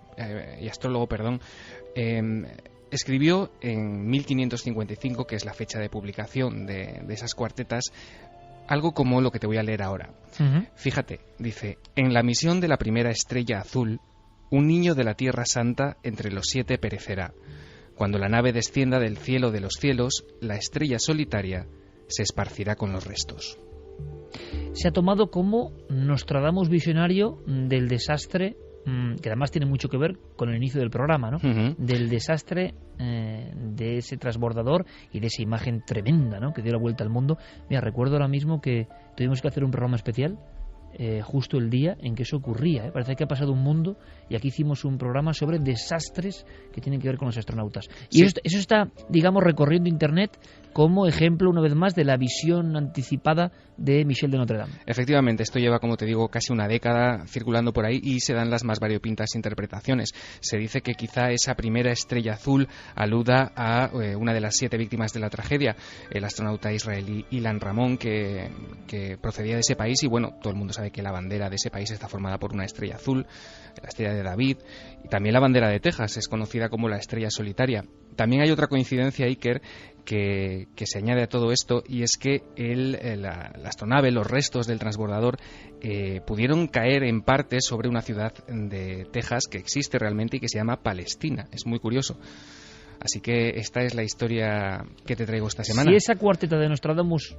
escribió en 1555, que es la fecha de publicación de esas cuartetas, algo como lo que te voy a leer ahora. Uh-huh. Fíjate, dice: en la misión de la primera estrella azul, un niño de la Tierra Santa entre los 7 perecerá. Cuando la nave descienda del cielo de los cielos, la estrella solitaria se esparcirá con los restos. Se ha tomado como Nostradamus visionario del desastre, que además tiene mucho que ver con el inicio del programa, ¿no? Uh-huh. Del desastre de ese transbordador y de esa imagen tremenda, ¿no? Que dio la vuelta al mundo. Mira, recuerdo ahora mismo que tuvimos que hacer un programa especial justo el día en que eso ocurría, ¿eh? Parece que ha pasado un mundo y aquí hicimos un programa sobre desastres que tienen que ver con los astronautas. Y sí, eso está, digamos, recorriendo Internet como ejemplo, una vez más, de la visión anticipada de Michel de Notre Dame. Efectivamente, esto lleva, como te digo, casi una década circulando por ahí y se dan las más variopintas interpretaciones. Se dice que quizá esa primera estrella azul aluda a una de las 7 víctimas de la tragedia, el astronauta israelí Ilan Ramon, que procedía de ese país, y bueno, todo el mundo sabe que la bandera de ese país está formada por una estrella azul, la estrella de David, y también la bandera de Texas es conocida como la estrella solitaria. También hay otra coincidencia, Iker, que se añade a todo esto, y es que la astronave, los restos del transbordador, pudieron caer en parte sobre una ciudad de Texas que existe realmente y que se llama Palestina. Es muy curioso. Así que esta es la historia que te traigo esta semana. Si esa cuarteta de Nostradamus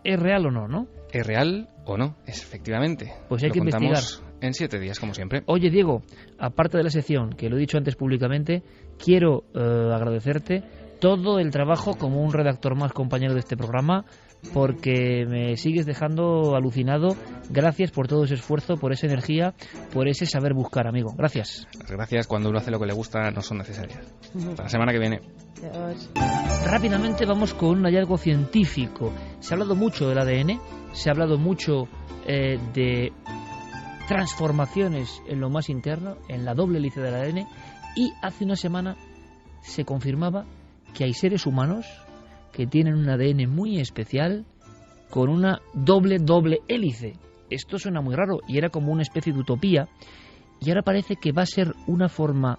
es real o no, ¿no? ¿Es real o no? Efectivamente. Pues hay que investigar. En 7 días, como siempre. Oye, Diego, aparte de la sección, que lo he dicho antes públicamente, quiero agradecerte todo el trabajo como un redactor más, compañero de este programa, porque me sigues dejando alucinado. Gracias por todo ese esfuerzo, por esa energía, por ese saber buscar, amigo. Gracias. Las gracias, cuando uno hace lo que le gusta, no son necesarias. Hasta la semana que viene. Adiós. Rápidamente vamos con un hallazgo científico. Se ha hablado mucho del ADN, se ha hablado mucho de transformaciones en lo más interno, en la doble hélice del ADN, y hace una semana se confirmaba que hay seres humanos que tienen un ADN muy especial con una doble hélice. Esto suena muy raro y era como una especie de utopía, y ahora parece que va a ser una forma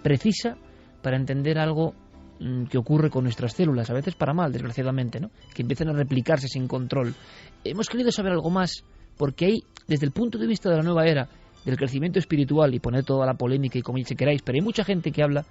precisa para entender algo que ocurre con nuestras células, a veces para mal, desgraciadamente, ¿no? Que empiezan a replicarse sin control. Hemos querido saber algo más, porque hay, desde el punto de vista de la nueva era, del crecimiento espiritual, y poner toda la polémica y como si queráis, pero hay mucha gente que habla,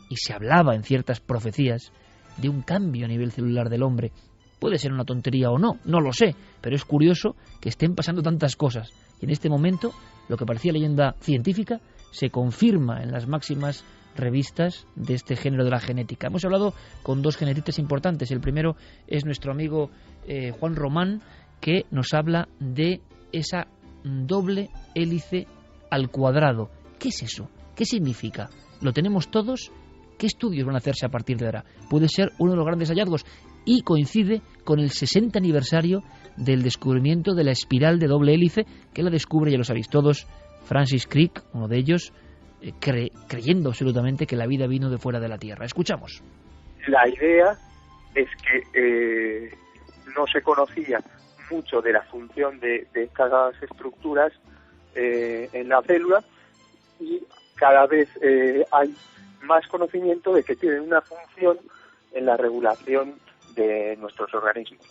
y se hablaba en ciertas profecías, de un cambio a nivel celular del hombre. Puede ser una tontería o no, no lo sé, pero es curioso que estén pasando tantas cosas. Y en este momento, lo que parecía leyenda científica se confirma en las máximas revistas de este género de la genética. Hemos hablado con dos genetistas importantes. El primero es nuestro amigo Juan Román, que nos habla de esa doble hélice al cuadrado. ¿Qué es eso? ¿Qué significa? ¿Lo tenemos todos? ¿Qué estudios van a hacerse a partir de ahora? Puede ser uno de los grandes hallazgos, y coincide con el 60 aniversario del descubrimiento de la espiral de doble hélice, que la descubre, ya lo sabéis todos, Francis Crick, uno de ellos, creyendo absolutamente que la vida vino de fuera de la Tierra. Escuchamos. La idea es que no se conocía mucho de la función de estas estructuras en la célula, y cada vez hay más conocimiento de que tienen una función en la regulación de nuestros organismos.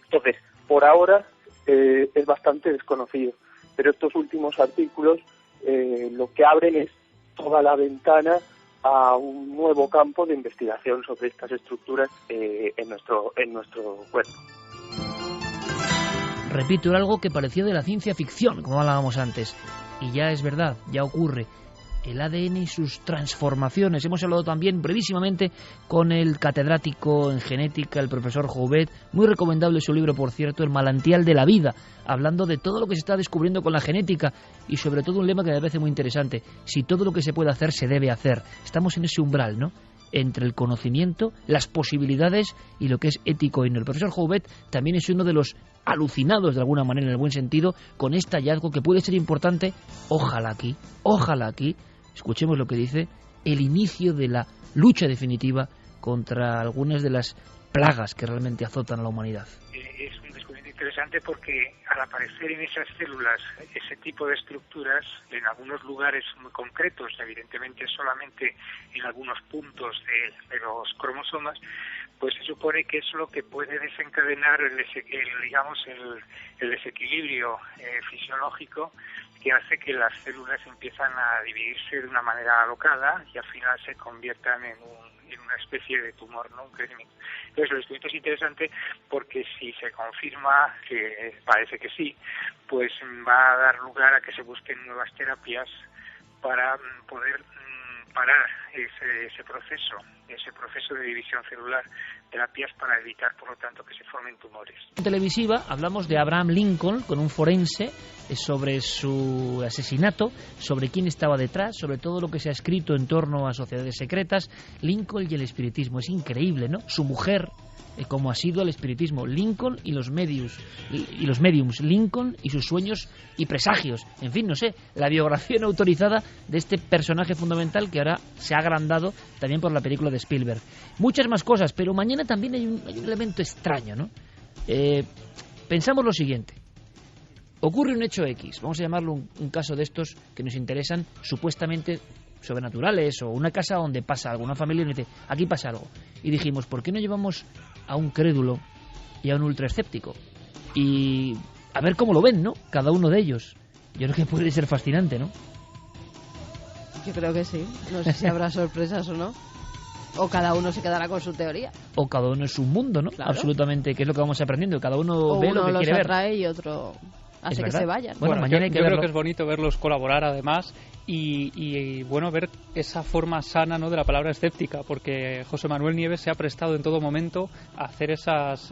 Entonces, por ahora es bastante desconocido, pero estos últimos artículos lo que abren es toda la ventana a un nuevo campo de investigación sobre estas estructuras en nuestro cuerpo. Repito, era algo que parecía de la ciencia ficción, como hablábamos antes, y ya es verdad, ya ocurre. El ADN y sus transformaciones. Hemos hablado también brevísimamente con el catedrático en genética, el profesor Jouvet, muy recomendable su libro, por cierto, El manantial de la vida, hablando de todo lo que se está descubriendo con la genética, y sobre todo un lema que me parece muy interesante: si todo lo que se puede hacer, se debe hacer. Estamos en ese umbral, ¿no?, entre el conocimiento, las posibilidades y lo que es ético y no. El profesor Jouvet también es uno de los alucinados, de alguna manera, en el buen sentido, con este hallazgo que puede ser importante. Ojalá aquí, escuchemos lo que dice, el inicio de la lucha definitiva contra algunas de las plagas que realmente azotan a la humanidad. Es un descubrimiento interesante porque al aparecer en esas células ese tipo de estructuras en algunos lugares muy concretos, evidentemente solamente en algunos puntos de los cromosomas, pues se supone que es lo que puede desencadenar el desequilibrio fisiológico, que hace que las células empiezan a dividirse de una manera alocada y al final se conviertan en una especie de tumor, ¿no?, un crecimiento. Entonces, el descubrimiento es interesante porque si se confirma, que parece que sí, pues va a dar lugar a que se busquen nuevas terapias para poder parar ese proceso de división celular, terapias para evitar, por lo tanto, que se formen tumores. En televisiva hablamos de Abraham Lincoln con un forense sobre su asesinato, sobre quién estaba detrás, sobre todo lo que se ha escrito en torno a sociedades secretas. Lincoln y el espiritismo, es increíble, ¿no? Su mujer, como ha sido el espiritismo, Lincoln y los mediums, Lincoln y sus sueños y presagios, en fin, no sé, la biografía no autorizada de este personaje fundamental que ahora se ha agrandado también por la película de Spielberg. Muchas más cosas, pero mañana también hay un elemento extraño, ¿no? Pensamos lo siguiente: ocurre un hecho X, vamos a llamarlo un caso de estos que nos interesan, supuestamente sobrenaturales, o una casa donde pasa algo, una familia nos dice, aquí pasa algo, y dijimos, ¿por qué no llevamos a un crédulo y a un ultraescéptico? Y a ver cómo lo ven, ¿no?, cada uno de ellos. Yo creo que puede ser fascinante, ¿no? Yo creo que sí. No sé si habrá sorpresas o no. O cada uno se quedará con su teoría. O cada uno es un mundo, ¿no? Claro. Absolutamente, que es lo que vamos aprendiendo. Cada uno ve lo que quiere ver. Uno los atrae y otro hace que se vayan. Bueno, mañana hay que verlo. Creo que es bonito verlos colaborar, además, y bueno, ver esa forma sana, ¿no?, de la palabra escéptica, porque José Manuel Nieves se ha prestado en todo momento a hacer esas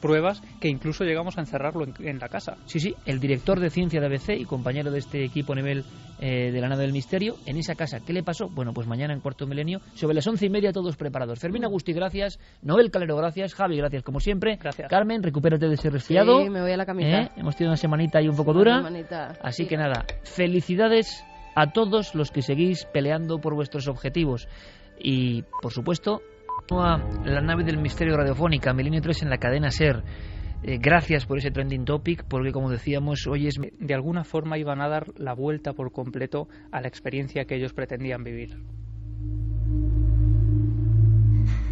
pruebas que incluso llegamos a encerrarlo en la casa. Sí, el director de ciencia de ABC y compañero de este equipo a nivel de la nave del misterio, en esa casa. ¿Qué le pasó? Bueno, pues mañana en Cuarto Milenio, sobre las 11:30, todos preparados. Fermín Agustí, gracias. Noel Calero, gracias. Javi, gracias como siempre. Gracias. Carmen, recupérate de ese resfriado. Sí, me voy a la camita. Hemos tenido una semanita ahí un poco dura. Así Sí. que nada, felicidades a todos los que seguís peleando por vuestros objetivos. Y, por supuesto, a la nave del misterio radiofónica, Milenio 3 en la cadena SER. Gracias por ese trending topic, porque como decíamos, hoy es... De alguna forma iban a dar la vuelta por completo a la experiencia que ellos pretendían vivir.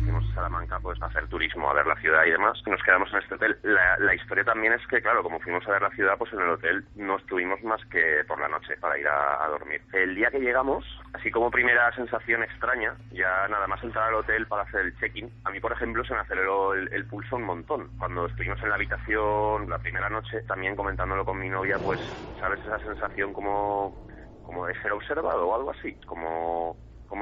Fuimos a Salamanca pues a hacer turismo, a ver la ciudad y demás. Nos quedamos en este hotel. La historia también es que, claro, como fuimos a ver la ciudad, pues en el hotel no estuvimos más que por la noche para ir a dormir. El día que llegamos, así como primera sensación extraña, ya nada más entrar al hotel para hacer el check-in, a mí, por ejemplo, se me aceleró el pulso un montón. Cuando estuvimos en la habitación la primera noche, también comentándolo con mi novia, pues, ¿sabes? Esa sensación como de ser observado o algo así, como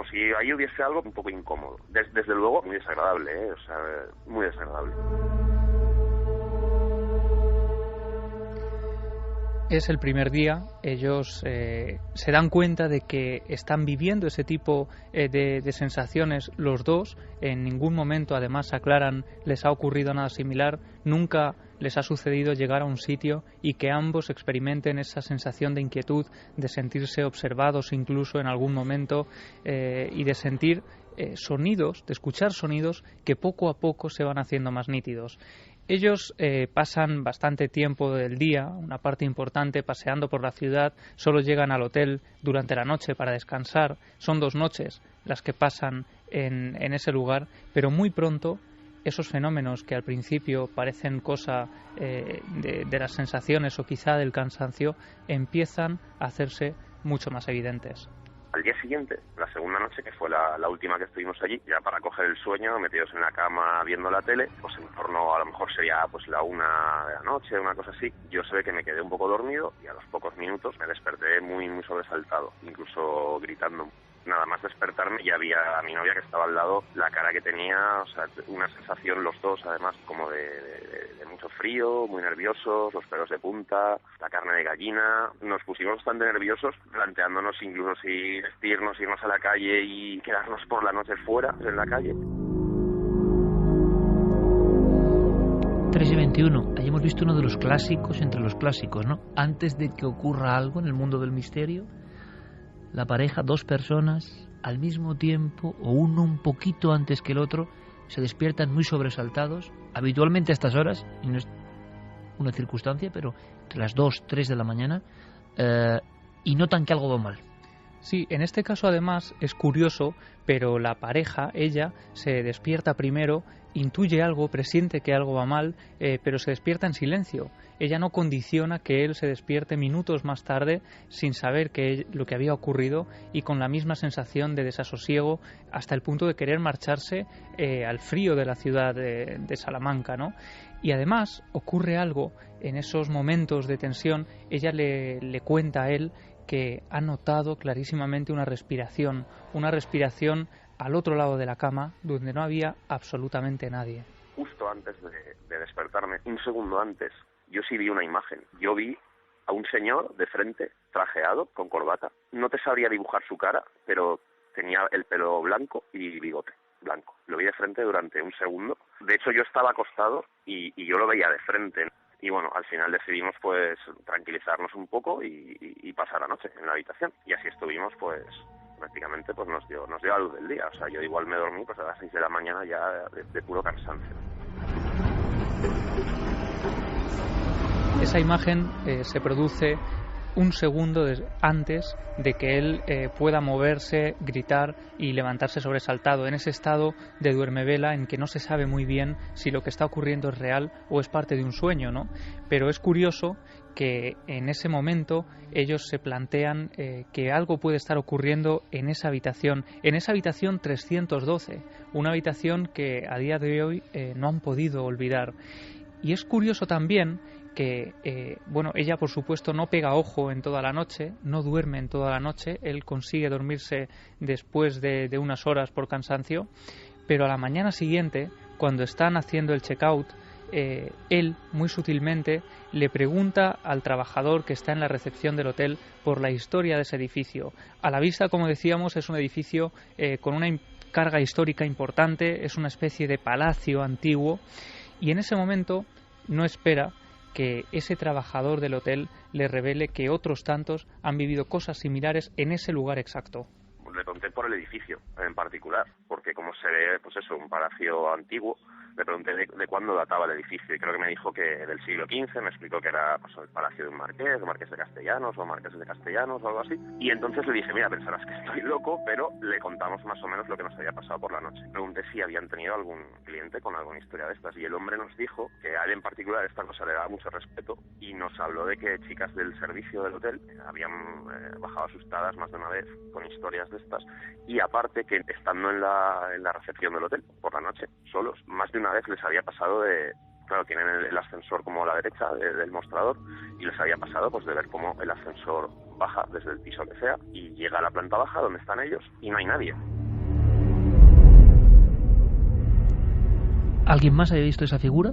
si ahí hubiese algo un poco incómodo. Desde luego, muy desagradable, o sea, muy desagradable. Es el primer día, ellos se dan cuenta de que están viviendo ese tipo de sensaciones los dos. En ningún momento, además, aclaran, les ha ocurrido nada similar. Nunca les ha sucedido llegar a un sitio y que ambos experimenten esa sensación de inquietud, de sentirse observados incluso en algún momento, y de sentir sonidos, de escuchar sonidos que poco a poco se van haciendo más nítidos. Ellos pasan bastante tiempo del día, una parte importante, paseando por la ciudad. Solo llegan al hotel durante la noche para descansar. Son 2 noches las que pasan en ese lugar, pero muy pronto esos fenómenos que al principio parecen cosa de las sensaciones o quizá del cansancio empiezan a hacerse mucho más evidentes. Al día siguiente, la segunda noche, que fue la última que estuvimos allí, ya para coger el sueño, metidos en la cama viendo la tele, pues en torno, a lo mejor sería pues la 1 de la noche, una cosa así, yo se ve que me quedé un poco dormido y a los pocos minutos me desperté muy sobresaltado, incluso gritando. Nada más despertarme ya había a mi novia que estaba al lado, la cara que tenía, o sea, una sensación los dos, además, como de mucho frío, muy nerviosos, los pelos de punta, la carne de gallina. Nos pusimos bastante nerviosos, planteándonos incluso si vestirnos, irnos a la calle y quedarnos por la noche fuera, en la calle. 3:21. Ahí hemos visto uno de los clásicos entre los clásicos, ¿no? Antes de que ocurra algo en el mundo del misterio, la pareja, 2 personas, al mismo tiempo, o uno un poquito antes que el otro, se despiertan muy sobresaltados, habitualmente a estas horas, y no es una circunstancia, pero entre las 2, 3 de la mañana, y notan que algo va mal. Sí, en este caso además es curioso, pero la pareja, ella, se despierta primero, intuye algo, presiente que algo va mal, pero se despierta en silencio. Ella no condiciona que él se despierte minutos más tarde sin saber lo que había ocurrido y con la misma sensación de desasosiego hasta el punto de querer marcharse al frío de la ciudad de Salamanca, ¿no? Y además ocurre algo en esos momentos de tensión. Ella le cuenta a él que ha notado clarísimamente una respiración al otro lado de la cama donde no había absolutamente nadie. Justo antes de despertarme, un segundo antes, yo sí vi una imagen. Yo vi a un señor de frente, trajeado, con corbata. No te sabría dibujar su cara, pero tenía el pelo blanco y bigote blanco. Lo vi de frente durante un segundo. De hecho, yo estaba acostado y yo lo veía de frente. Y bueno, al final decidimos pues tranquilizarnos un poco y pasar la noche en la habitación. Y así estuvimos pues prácticamente pues nos dio la luz del día. O sea, yo igual me dormí pues a las 6 de la mañana ya de puro cansancio. Esa imagen se produce un segundo antes de que él pueda moverse, gritar y levantarse sobresaltado, en ese estado de duermevela en que no se sabe muy bien si lo que está ocurriendo es real o es parte de un sueño, ¿no? Pero es curioso que en ese momento ellos se plantean que algo puede estar ocurriendo en esa habitación 312, una habitación que a día de hoy no han podido olvidar. Y es curioso también que, ella por supuesto no pega ojo en toda la noche, no duerme en toda la noche, él consigue dormirse después de unas horas por cansancio, pero a la mañana siguiente, cuando están haciendo el check-out, él muy sutilmente le pregunta al trabajador que está en la recepción del hotel por la historia de ese edificio. A la vista, como decíamos, es un edificio con una carga histórica importante, es una especie de palacio antiguo, y en ese momento no espera que ese trabajador del hotel le revele que otros tantos han vivido cosas similares en ese lugar exacto. Le pregunté por el edificio en particular, porque como se ve, pues eso, un palacio antiguo, le pregunté de cuándo databa el edificio, y creo que me dijo que del siglo XV, me explicó que era pues, el palacio de un marqués, o marqués de Castellanos, o marqués de Castellanos, o algo así. Y entonces le dije, mira, pensarás que estoy loco, pero le contamos más o menos lo que nos había pasado por la noche. Pregunté si habían tenido algún cliente con alguna historia de estas, y el hombre nos dijo que a él en particular esta cosa le daba mucho respeto, y nos habló de que chicas del servicio del hotel habían bajado asustadas más de una vez con historias de estas, y aparte que estando en la recepción del hotel por la noche, solos, más de una vez les había pasado claro, tienen el ascensor como a la derecha del mostrador, y les había pasado pues de ver cómo el ascensor baja desde el piso que sea y llega a la planta baja donde están ellos y no hay nadie. ¿Alguien más había visto esa figura?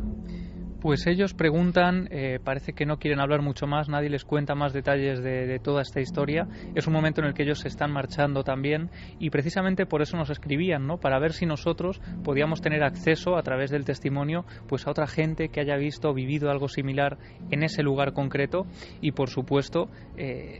Pues ellos preguntan, parece que no quieren hablar mucho más, nadie les cuenta más detalles de toda esta historia. Es un momento en el que ellos se están marchando también, y precisamente por eso nos escribían, ¿no? Para ver si nosotros podíamos tener acceso a través del testimonio pues a otra gente que haya visto o vivido algo similar en ese lugar concreto, y por supuesto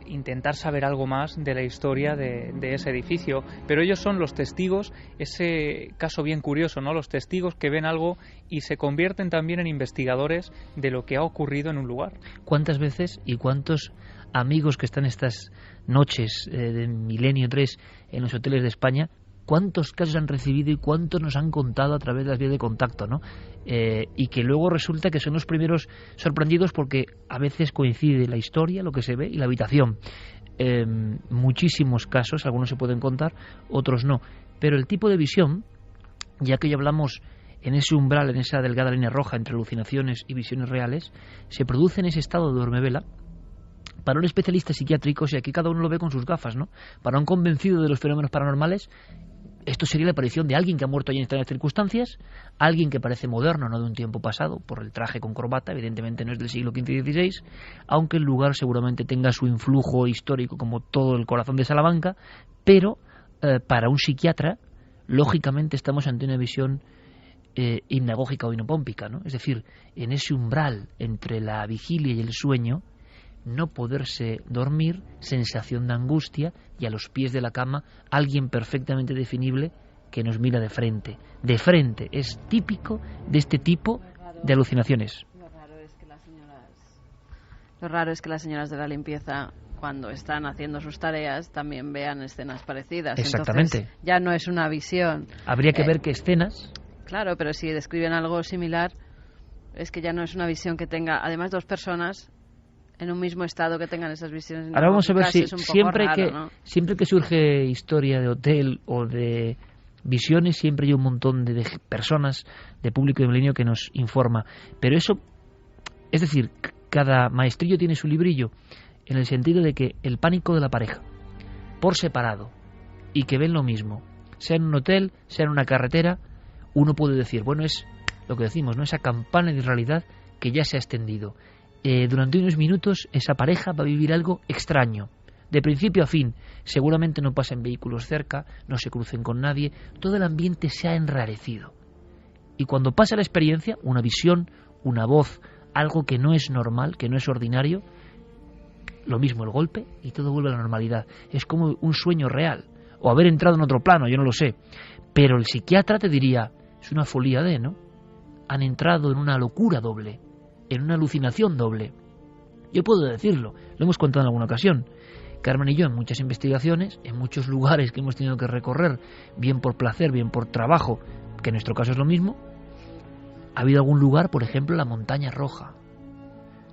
intentar saber algo más de la historia de ese edificio. Pero ellos son los testigos, ese caso bien curioso, ¿no? Los testigos que ven algo y se convierten también en investigadores de lo que ha ocurrido en un lugar. ¿Cuántas veces y cuántos amigos que están estas noches de Milenio 3 en los hoteles de España, cuántos casos han recibido y cuántos nos han contado a través de las vías de contacto, ¿no? Y que luego resulta que son los primeros sorprendidos porque a veces coincide la historia, lo que se ve, y la habitación. Muchísimos casos, algunos se pueden contar, otros no. Pero el tipo de visión, ya que ya hablamos en ese umbral, en esa delgada línea roja entre alucinaciones y visiones reales, se produce en ese estado de dormevela. Para un especialista psiquiátrico, y aquí cada uno lo ve con sus gafas, ¿no? Para un convencido de los fenómenos paranormales, esto sería la aparición de alguien que ha muerto allí en estas circunstancias, alguien que parece moderno, no de un tiempo pasado, por el traje con corbata, evidentemente no es del siglo XV y XVI, aunque el lugar seguramente tenga su influjo histórico como todo el corazón de Salamanca, pero para un psiquiatra, lógicamente estamos ante una visión hipnagógica o hinopómpica, ¿no? Es decir, en ese umbral entre la vigilia y el sueño, no poderse dormir, sensación de angustia, y a los pies de la cama alguien perfectamente definible que nos mira de frente. De frente, es típico de este tipo de alucinaciones. Lo raro es que las señoras de la limpieza, cuando están haciendo sus tareas, también vean escenas parecidas. Exactamente. Entonces, ya no es una visión. Habría que ver qué escenas. Claro, pero si describen algo similar, es que ya no es una visión que tenga, además, dos personas en un mismo estado que tengan esas visiones. Ahora vamos a ver si siempre raro, que surge historia de hotel o de visiones, siempre hay un montón de personas, de público de Milenio que nos informa. Pero eso, es decir, cada maestrillo tiene su librillo, en el sentido de que el pánico de la pareja, por separado, y que ven lo mismo, sea en un hotel, sea en una carretera, uno puede decir, bueno, es lo que decimos, ¿no? Esa campana de realidad que ya se ha extendido. Durante unos minutos esa pareja va a vivir algo extraño, de principio a fin. Seguramente no pasen vehículos cerca, no se crucen con nadie, todo el ambiente se ha enrarecido. Y cuando pasa la experiencia, una visión, una voz, algo que no es normal, que no es ordinario, lo mismo el golpe y todo vuelve a la normalidad. Es como un sueño real, o haber entrado en otro plano, yo no lo sé. Pero el psiquiatra te diría, es una folía ¿no? Han entrado en una locura doble, en una alucinación doble. Yo puedo decirlo, lo hemos contado en alguna ocasión. Carmen y yo en muchas investigaciones, en muchos lugares que hemos tenido que recorrer, bien por placer, bien por trabajo, que en nuestro caso es lo mismo, ha habido algún lugar, por ejemplo, la Montaña Roja.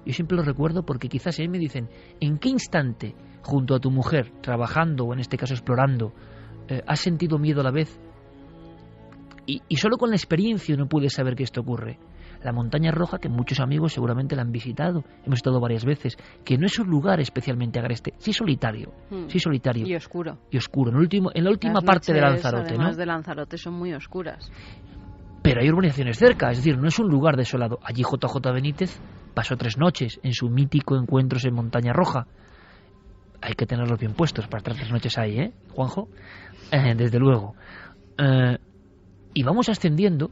Yo siempre lo recuerdo porque quizás a mí me dicen, ¿en qué instante, junto a tu mujer, trabajando o en este caso explorando, has sentido miedo a la vez? Y solo con la experiencia uno puede saber que esto ocurre. La Montaña Roja, que muchos amigos seguramente la han visitado, hemos estado varias veces, que no es un lugar especialmente agreste, sí solitario. Y oscuro. Y oscuro, en la última parte de Lanzarote, además ¿no? de Lanzarote son muy oscuras. Pero hay urbanizaciones cerca, es decir, no es un lugar desolado. Allí JJ Benítez pasó 3 noches en su mítico Encuentros en Montaña Roja. Hay que tenerlos bien puestos para estar 3 noches ahí, ¿eh, Juanjo? Desde luego. Y vamos ascendiendo,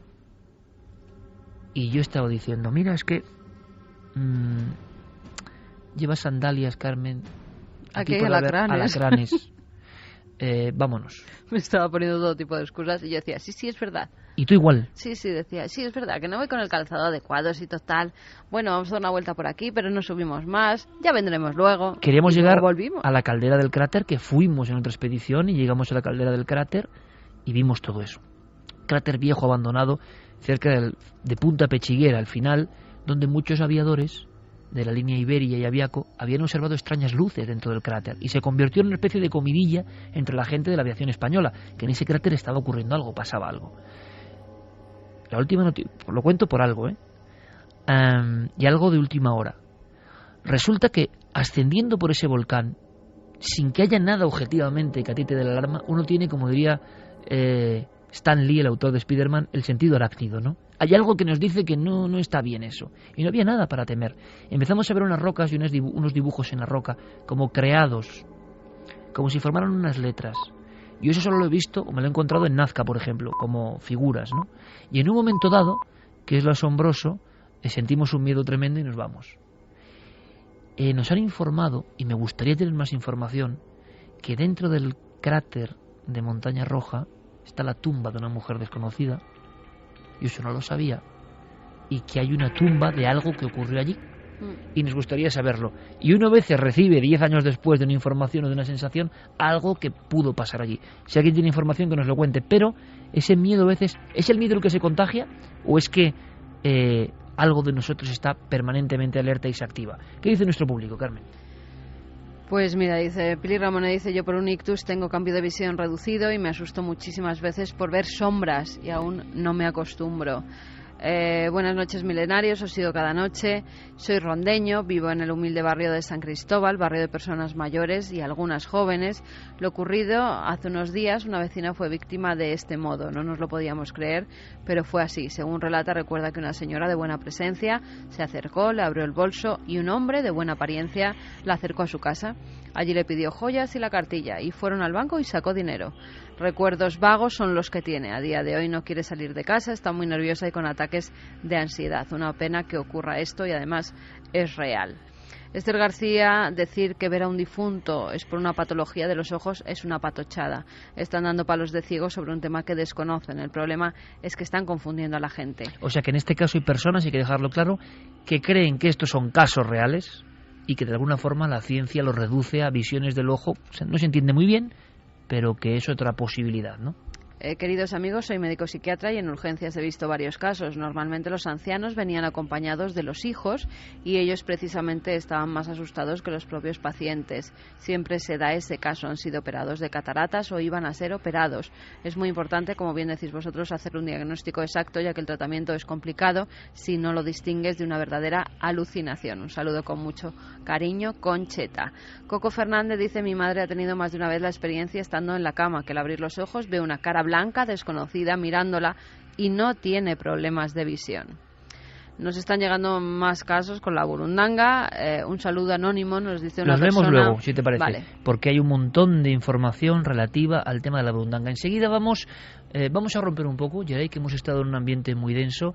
y yo he estado diciendo, mira, es que lleva sandalias, Carmen. Aquí hay alacranes. Vámonos. Me estaba poniendo todo tipo de excusas y yo decía, sí, es verdad. ¿Y tú igual? Sí, decía, sí, es verdad, que no voy con el calzado adecuado, y total. Bueno, vamos a dar una vuelta por aquí, pero no subimos más, ya vendremos luego. Queríamos llegar a la caldera del cráter, que fuimos en otra expedición, y llegamos a la caldera del cráter y vimos todo eso. Cráter viejo abandonado, cerca de Punta Pechiguera, al final, donde muchos aviadores de la línea Iberia y Aviaco habían observado extrañas luces dentro del cráter y se convirtió en una especie de comidilla entre la gente de la aviación española, que en ese cráter estaba ocurriendo algo, pasaba algo. La última noticia, lo cuento por algo, y algo de última hora. Resulta que ascendiendo por ese volcán, sin que haya nada objetivamente que a ti te dé la alarma, uno tiene, como diría Stan Lee, el autor de Spider-Man, el sentido arácnido, ¿no? Hay algo que nos dice que no está bien eso. Y no había nada para temer. Empezamos a ver unas rocas y unos dibujos en la roca, como creados, como si formaran unas letras. Yo eso solo lo he visto, o me lo he encontrado en Nazca, por ejemplo, como figuras, ¿no? Y en un momento dado, que es lo asombroso, sentimos un miedo tremendo y nos vamos. Nos han informado, y me gustaría tener más información, que dentro del cráter de Montaña Roja está la tumba de una mujer desconocida. Yo eso no lo sabía. Y que hay una tumba de algo que ocurrió allí. Y nos gustaría saberlo. Y uno a veces recibe 10 años después de una información o de una sensación algo que pudo pasar allí. Si alguien tiene información que nos lo cuente. Pero ese miedo a veces, ¿es el miedo el que se contagia? ¿O es que algo de nosotros está permanentemente alerta y se activa? ¿Qué dice nuestro público, Carmen? Pues mira, dice Pili Ramona, dice, yo por un ictus tengo cambio de visión reducido y me asusto muchísimas veces por ver sombras y aún no me acostumbro. Buenas noches, milenarios, os sigo cada noche. Soy rondeño, vivo en el humilde barrio de San Cristóbal, barrio de personas mayores y algunas jóvenes. Lo ocurrido hace unos días, una vecina fue víctima de este modo. No nos lo podíamos creer, pero fue así. Según relata, recuerda que una señora de buena presencia se acercó, le abrió el bolso y un hombre de buena apariencia la acercó a su casa. Allí le pidió joyas y la cartilla y fueron al banco y sacó dinero. Recuerdos vagos son los que tiene. A día de hoy no quiere salir de casa, está muy nerviosa y con ataques de ansiedad. Una pena que ocurra esto y además es real. Esther García, decir que ver a un difunto es por una patología de los ojos es una patochada. Están dando palos de ciego sobre un tema que desconocen. El problema es que están confundiendo a la gente. O sea que en este caso hay personas, hay que dejarlo claro, que creen que estos son casos reales y que de alguna forma la ciencia los reduce a visiones del ojo. O sea, no se entiende muy bien, pero que es otra posibilidad, ¿no? Queridos amigos, soy médico psiquiatra y en urgencias he visto varios casos. Normalmente los ancianos venían acompañados de los hijos y ellos precisamente estaban más asustados que los propios pacientes. Siempre se da ese caso, han sido operados de cataratas o iban a ser operados. Es muy importante, como bien decís vosotros, hacer un diagnóstico exacto, ya que el tratamiento es complicado si no lo distingues de una verdadera alucinación. Un saludo con mucho cariño, Concheta. Coco Fernández dice, mi madre ha tenido más de una vez la experiencia estando en la cama, que al abrir los ojos ve una cara blanca, desconocida, mirándola y no tiene problemas de visión. Nos están llegando más casos con la burundanga. Un saludo anónimo, nos dice una persona. Los vemos luego, si te parece, vale. Porque hay un montón de información relativa al tema de la burundanga. Enseguida vamos a romper un poco, ya que hemos estado en un ambiente muy denso.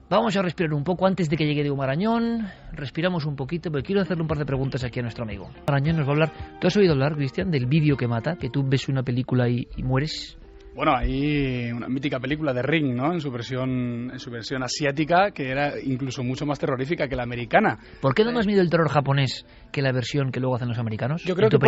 Vamos a respirar un poco antes de que llegue Diego Marañón. Respiramos un poquito, porque quiero hacerle un par de preguntas aquí a nuestro amigo. Marañón nos va a hablar. ¿Tú has oído hablar, Cristian, del vídeo que mata? Que tú ves una película y mueres. Bueno, hay una mítica película de Ring, ¿no? En su versión asiática, que era incluso mucho más terrorífica que la americana. ¿Por qué da más miedo el terror japonés que la versión que luego hacen los americanos? Yo creo que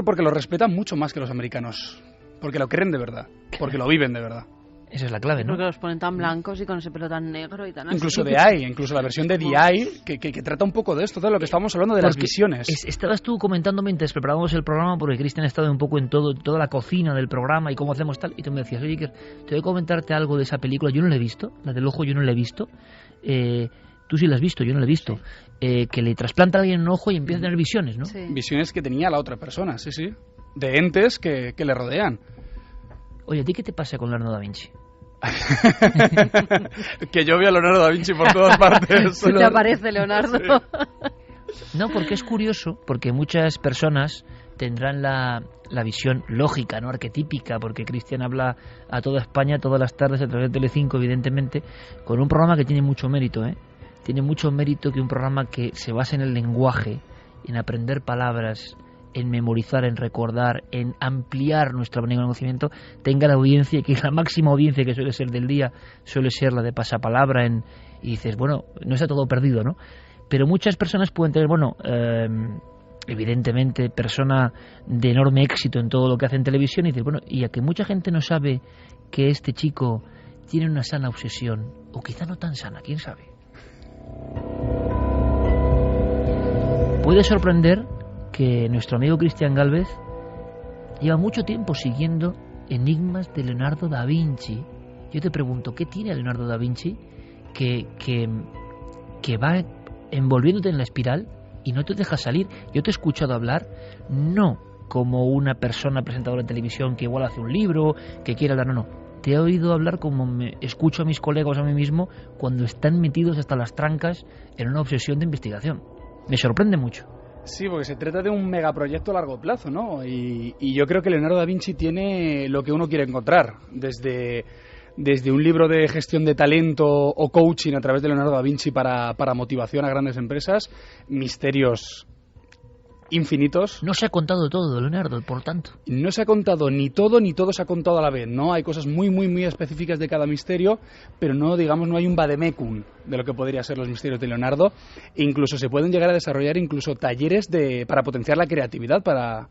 porque lo respetan mucho más que los americanos. Porque lo creen de verdad. Porque lo viven de verdad. Esa es la clave, ¿no? Porque los ponen tan blancos y con ese pelo tan negro y tan así. Incluso incluso la versión de DI, que trata un poco de esto, de lo que estamos hablando de las visiones. Estabas tú comentando mientras preparábamos el programa, porque Cristian ha estado un poco en toda la cocina del programa y cómo hacemos tal, y tú me decías, oye, que te voy a comentarte algo de esa película, yo no la he visto, la del ojo yo no la he visto, Tú sí lo has visto, yo no lo he visto. Que le trasplanta a alguien un ojo y empieza a tener visiones, ¿no? Sí. Visiones que tenía la otra persona, sí, sí. De entes que le rodean. Oye, ¿a ti qué te pasa con Leonardo da Vinci? Que yo veo a Leonardo da Vinci por todas partes. Se te aparece Leonardo. Sí. No, porque es curioso, porque muchas personas tendrán la visión lógica, no arquetípica, porque Cristian habla a toda España todas las tardes a través de Telecinco, evidentemente, con un programa que tiene mucho mérito, ¿eh? Tiene mucho mérito que un programa que se basa en el lenguaje, en aprender palabras, en memorizar, en recordar, en ampliar nuestro abanico de conocimiento, tenga la audiencia, que la máxima audiencia que suele ser del día suele ser la de pasapalabra, y dices, bueno, no está todo perdido, ¿no? Pero muchas personas pueden tener, bueno, evidentemente, persona de enorme éxito en todo lo que hace en televisión, y dices, bueno, y a que mucha gente no sabe que este chico tiene una sana obsesión, o quizá no tan sana, quién sabe. Puede sorprender que nuestro amigo Cristian Gálvez lleva mucho tiempo siguiendo enigmas de Leonardo da Vinci. Yo te pregunto, ¿qué tiene Leonardo da Vinci que va envolviéndote en la espiral y no te deja salir? Yo te he escuchado hablar, no como una persona presentadora de televisión que igual hace un libro, que quiere hablar, no. Te he oído hablar como me escucho a mis colegas, a mí mismo, cuando están metidos hasta las trancas en una obsesión de investigación. Me sorprende mucho. Sí, porque se trata de un megaproyecto a largo plazo, ¿no? Y yo creo que Leonardo da Vinci tiene lo que uno quiere encontrar, desde un libro de gestión de talento o coaching a través de Leonardo da Vinci para motivación a grandes empresas, misterios infinitos. No se ha contado todo de Leonardo, por tanto. No se ha contado ni todo se ha contado a la vez, ¿no? Hay cosas muy, muy, muy específicas de cada misterio, pero no hay un vademecum de lo que podría ser los misterios de Leonardo. E incluso se pueden llegar a desarrollar incluso talleres para potenciar la creatividad para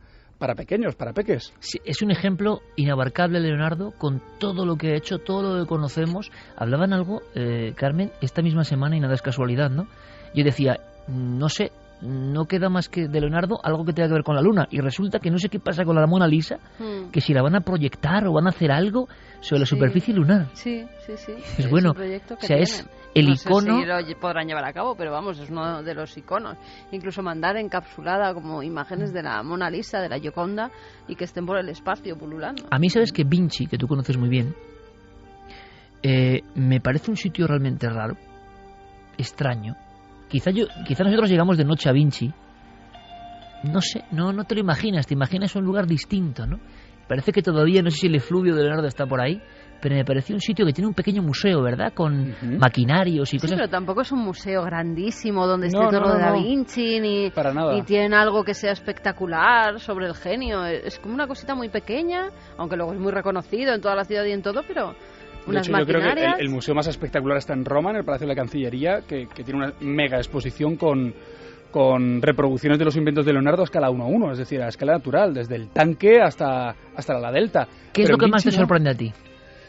pequeños, para peques. Sí, es un ejemplo inabarcable, Leonardo, con todo lo que ha hecho, todo lo que conocemos. Hablaban algo, Carmen, esta misma semana, y nada es casualidad, ¿no? Yo decía, no sé, no queda más que de Leonardo algo que tenga que ver con la Luna, y resulta que no sé qué pasa con la Mona Lisa, que si la van a proyectar o van a hacer algo sobre la superficie lunar. Sí. Es bueno, un proyecto que es el icono. No sé si lo podrán llevar a cabo, pero vamos, es uno de los iconos. Incluso mandar encapsulada como imágenes de la Mona Lisa, de la Gioconda, y que estén por el espacio pululando. A mí, sabes que Vinci, que tú conoces muy bien, me parece un sitio realmente raro, extraño. Quizá nosotros llegamos de noche a Vinci, no sé, no te lo imaginas, te imaginas un lugar distinto, ¿no? Parece que todavía, no sé si el efluvio de Leonardo está por ahí, pero me pareció un sitio que tiene un pequeño museo, ¿verdad? Con maquinarios y cosas. Sí, pero tampoco es un museo grandísimo donde esté todo lo de Da Vinci, ni tienen algo que sea espectacular sobre el genio. Es como una cosita muy pequeña, aunque luego es muy reconocido en toda la ciudad y en todo, pero de hecho, yo creo que el museo más espectacular está en Roma, en el Palacio de la Cancillería, que tiene una mega exposición con reproducciones de los inventos de Leonardo a escala 1:1, es decir, a escala natural, desde el tanque hasta la delta. ¿Qué es lo que más te sorprende a ti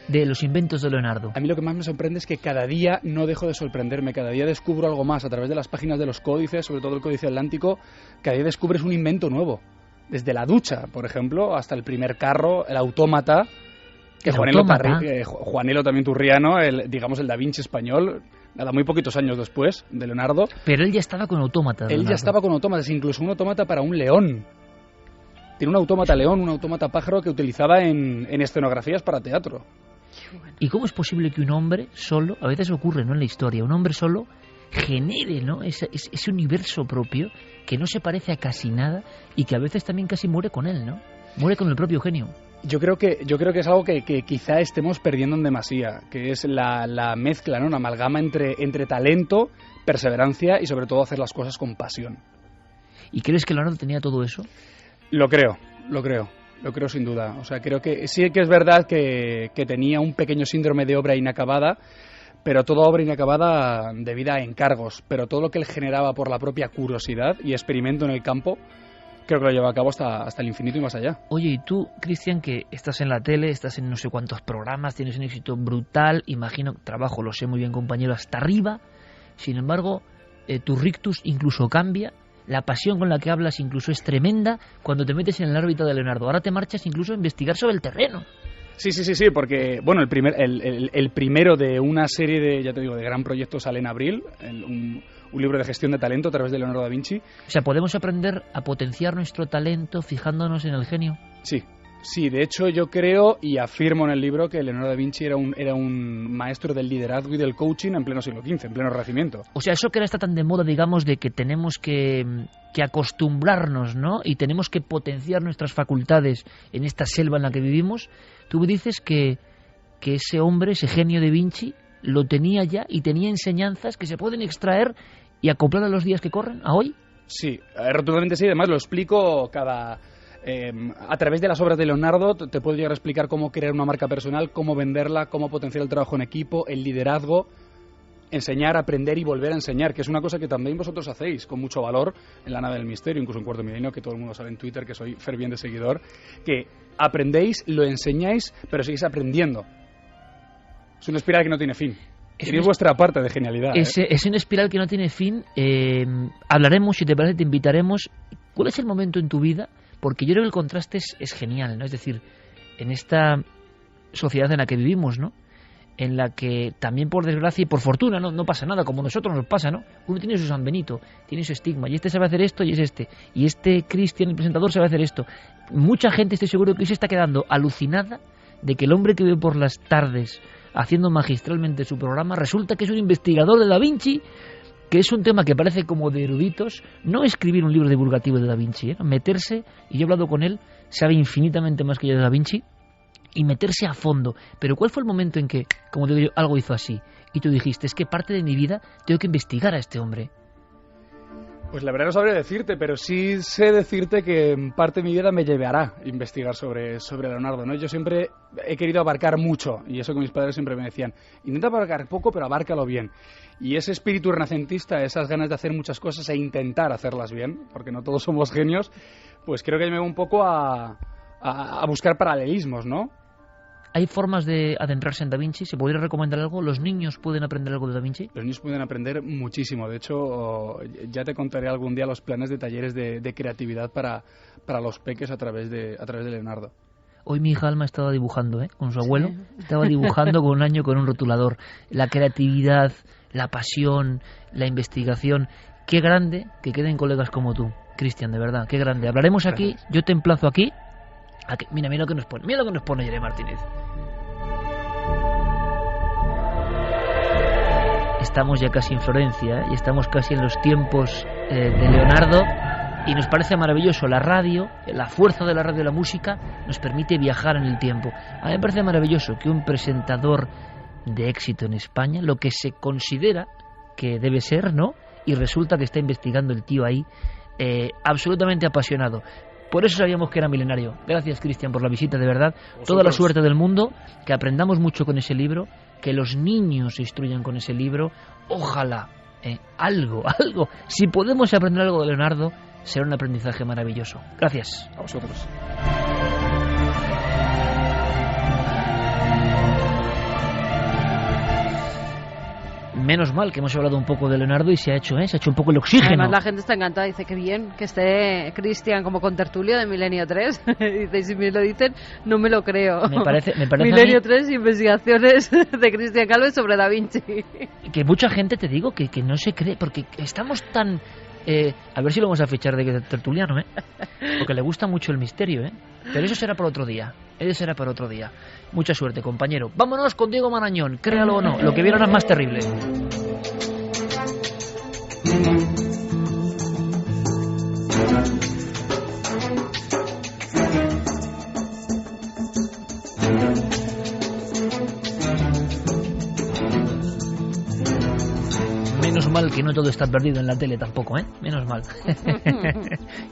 de los inventos de Leonardo? A mí lo que más me sorprende es que cada día no dejo de sorprenderme, cada día descubro algo más a través de las páginas de los códices, sobre todo el Códice Atlántico. Cada día descubres un invento nuevo, desde la ducha, por ejemplo, hasta el primer carro, el autómata, que Juanelo también Turriano, el Da Vinci español, nada, muy poquitos años después de Leonardo. Pero él ya estaba con autómatas. Él ya estaba con autómatas, incluso un autómata para un león. Tiene un autómata león, un autómata pájaro que utilizaba en escenografías para teatro. ¿Y cómo es posible que un hombre solo, a veces ocurre, ¿no?, en la historia, un hombre solo genere, ¿no?, ese universo propio que no se parece a casi nada y que a veces también casi muere con él, ¿no? Muere con el propio genio. Yo creo que es algo que quizá estemos perdiendo en demasía, que es la mezcla, ¿no?, una amalgama entre talento, perseverancia y sobre todo hacer las cosas con pasión. ¿Y crees que Leonardo tenía todo eso? Lo creo sin duda. O sea, creo que sí que es verdad que tenía un pequeño síndrome de obra inacabada, pero toda obra inacabada debida a encargos, pero todo lo que él generaba por la propia curiosidad y experimento en el campo, creo que lo lleva a cabo hasta el infinito y más allá. Oye, y tú, Cristian, que estás en la tele, estás en no sé cuántos programas, tienes un éxito brutal, imagino, trabajo, lo sé muy bien, compañero, hasta arriba, sin embargo, tu rictus incluso cambia, la pasión con la que hablas incluso es tremenda cuando te metes en el órbita de Leonardo. Ahora te marchas incluso a investigar sobre el terreno. Sí, porque, bueno, el primero de una serie de, ya te digo, de gran proyecto sale en abril, un libro de gestión de talento a través de Leonardo da Vinci. O sea, ¿podemos aprender a potenciar nuestro talento fijándonos en el genio? Sí, de hecho yo creo y afirmo en el libro que Leonardo da Vinci era un maestro del liderazgo y del coaching en pleno siglo XV, en pleno Renacimiento. O sea, eso que ahora está tan de moda, digamos, de que tenemos que acostumbrarnos, ¿no? Y tenemos que potenciar nuestras facultades en esta selva en la que vivimos. Tú dices que ese hombre, ese genio de Vinci, lo tenía ya y tenía enseñanzas que se pueden extraer y acoplar a los días que corren, a hoy. Sí, rotundamente sí. Además lo explico a través de las obras de Leonardo. Te puedo llegar a explicar cómo crear una marca personal, cómo venderla, cómo potenciar el trabajo en equipo, el liderazgo, enseñar, aprender y volver a enseñar, que es una cosa que también vosotros hacéis con mucho valor en La Nave del Misterio, incluso en Cuarto Milenio, que todo el mundo sabe en Twitter que soy ferviente seguidor, que aprendéis, lo enseñáis, pero seguís aprendiendo. Es una espiral que no tiene fin. Tenéis vuestra parte de genialidad. Es una espiral que no tiene fin. Hablaremos, si te parece, te invitaremos. ¿Cuál es el momento en tu vida? Porque yo creo que el contraste es genial, ¿no? Es decir, en esta sociedad en la que vivimos, ¿no? En la que también, por desgracia y por fortuna, no pasa nada, como a nosotros nos pasa, ¿no? Uno tiene su San Benito, tiene su estigma, y este sabe hacer esto y es este. Y este Cristian, el presentador, sabe hacer esto. Mucha gente, estoy seguro, que hoy se está quedando alucinada de que el hombre que ve por las tardes haciendo magistralmente su programa resulta que es un investigador de Da Vinci, que es un tema que parece como de eruditos. No escribir un libro divulgativo de Da Vinci, meterse, y yo he hablado con él, sabe infinitamente más que yo de Da Vinci, y meterse a fondo. Pero ¿cuál fue el momento en que, como digo yo, algo hizo así? Y tú dijiste, es que parte de mi vida tengo que investigar a este hombre. Pues la verdad no sabría decirte, pero sí sé decirte que parte de mi vida me llevará a investigar sobre Leonardo, ¿no? Yo siempre he querido abarcar mucho, y eso que mis padres siempre me decían, intenta abarcar poco, pero abárcalo bien. Y ese espíritu renacentista, esas ganas de hacer muchas cosas e intentar hacerlas bien, porque no todos somos genios, pues creo que me va un poco a buscar paralelismos, ¿no? ¿Hay formas de adentrarse en Da Vinci? ¿Se podría recomendar algo? ¿Los niños pueden aprender algo de Da Vinci? Los niños pueden aprender muchísimo. De hecho, ya te contaré algún día los planes de talleres de creatividad para los peques a través de Leonardo. Hoy mi hija Alma estaba dibujando, con su abuelo. Sí. Estaba dibujando con un año con un rotulador. La creatividad, la pasión, la investigación. Qué grande que queden colegas como tú, Cristian, de verdad. Qué grande. Hablaremos aquí. Gracias. Yo te emplazo aquí. Mira lo que nos pone. Mira lo que nos pone Yere Martínez. Estamos ya casi en Florencia, y estamos casi en los tiempos de Leonardo, y nos parece maravilloso. La radio, la fuerza de la radio y la música nos permite viajar en el tiempo. A mí me parece maravilloso que un presentador de éxito en España, lo que se considera que debe ser, ¿no? Y resulta que está investigando el tío ahí, absolutamente apasionado. Por eso sabíamos que era milenario. Gracias, Cristian, por la visita, de verdad. Toda la suerte del mundo, que aprendamos mucho con ese libro, que los niños se instruyan con ese libro. Ojalá, algo. Si podemos aprender algo de Leonardo, será un aprendizaje maravilloso. Gracias. A vosotros. Menos mal que hemos hablado un poco de Leonardo y se ha hecho un poco el oxígeno. Además la gente está encantada, dice que bien que esté Cristian como contertulio de Milenio 3. Dice, si me lo dicen, no me lo creo. Me parece Milenio 3, investigaciones de Cristian Calves sobre Da Vinci. Que mucha gente, te digo, que no se cree, porque estamos tan... a ver si lo vamos a fichar de tertuliano, porque le gusta mucho el misterio, pero eso será para otro día. Mucha suerte, compañero. Vámonos con Diego Marañón, créalo o no, lo que vieron es más terrible. Menos mal que no todo está perdido en la tele tampoco, menos mal.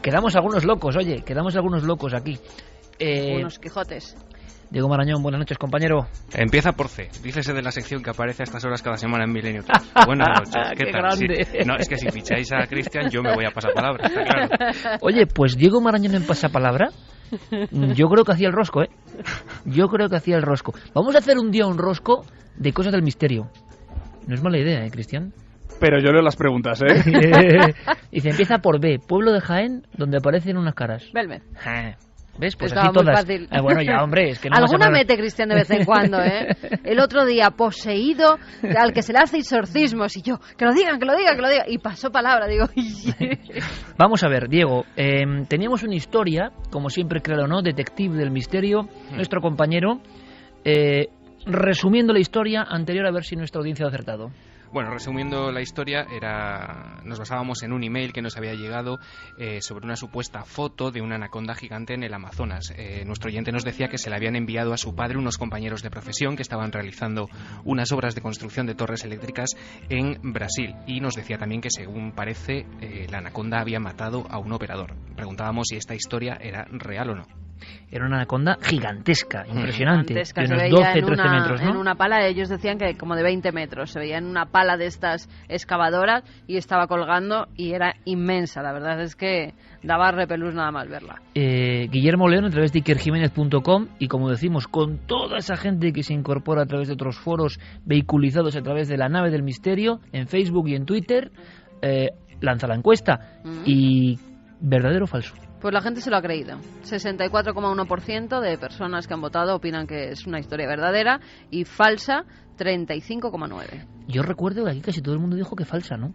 Quedamos algunos locos aquí. Unos Quijotes. Diego Marañón, buenas noches, compañero. Empieza por C. Dícese de la sección que aparece a estas horas cada semana en Milenio 3. Buenas noches. ¿Qué tal? Grande. Sí. No, es que si ficháis a Cristian, yo me voy a pasapalabra, está claro. Oye, pues Diego Marañón en pasapalabra, yo creo que hacía el rosco, Vamos a hacer un día un rosco de cosas del misterio. No es mala idea, Cristian? Pero yo leo las preguntas, Dice, empieza por B, pueblo de Jaén, donde aparecen unas caras. Belmed. ¿Ves? Pues Estaba aquí muy todas. fácil. Bueno, ya, hombre, es que no Alguna vas a poner- mete Cristian de vez en cuando, ¿eh? El otro día, poseído, al que se le hace exorcismos, y yo, que lo digan, que lo digan, que lo digan. Y pasó palabra, digo... Vamos a ver, Diego, teníamos una historia, como siempre creo, ¿no? Detective del misterio, nuestro compañero, resumiendo la historia anterior a ver si nuestra audiencia ha acertado. Bueno, resumiendo la historia, nos basábamos en un email que nos había llegado sobre una supuesta foto de una anaconda gigante en el Amazonas. Nuestro oyente nos decía que se le habían enviado a su padre unos compañeros de profesión que estaban realizando unas obras de construcción de torres eléctricas en Brasil. Y nos decía también que, según parece, la anaconda había matado a un operador. Preguntábamos si esta historia era real o no. Era una anaconda gigantesca, impresionante, Gigantesca, de se unos veía 12, 13 metros, ¿no? en una pala, ellos decían que como de 20 metros, se veía en una pala de estas excavadoras y estaba colgando y era inmensa, la verdad es que daba repelús nada más verla. Guillermo León a través de ikerjiménez.com y, como decimos, con toda esa gente que se incorpora a través de otros foros vehiculizados a través de La Nave del Misterio, en Facebook y en Twitter, lanza la encuesta. Y ¿verdadero o falso? Pues la gente se lo ha creído. 64,1% de personas que han votado opinan que es una historia verdadera y falsa, 35,9%. Yo recuerdo que aquí casi todo el mundo dijo que falsa, ¿no?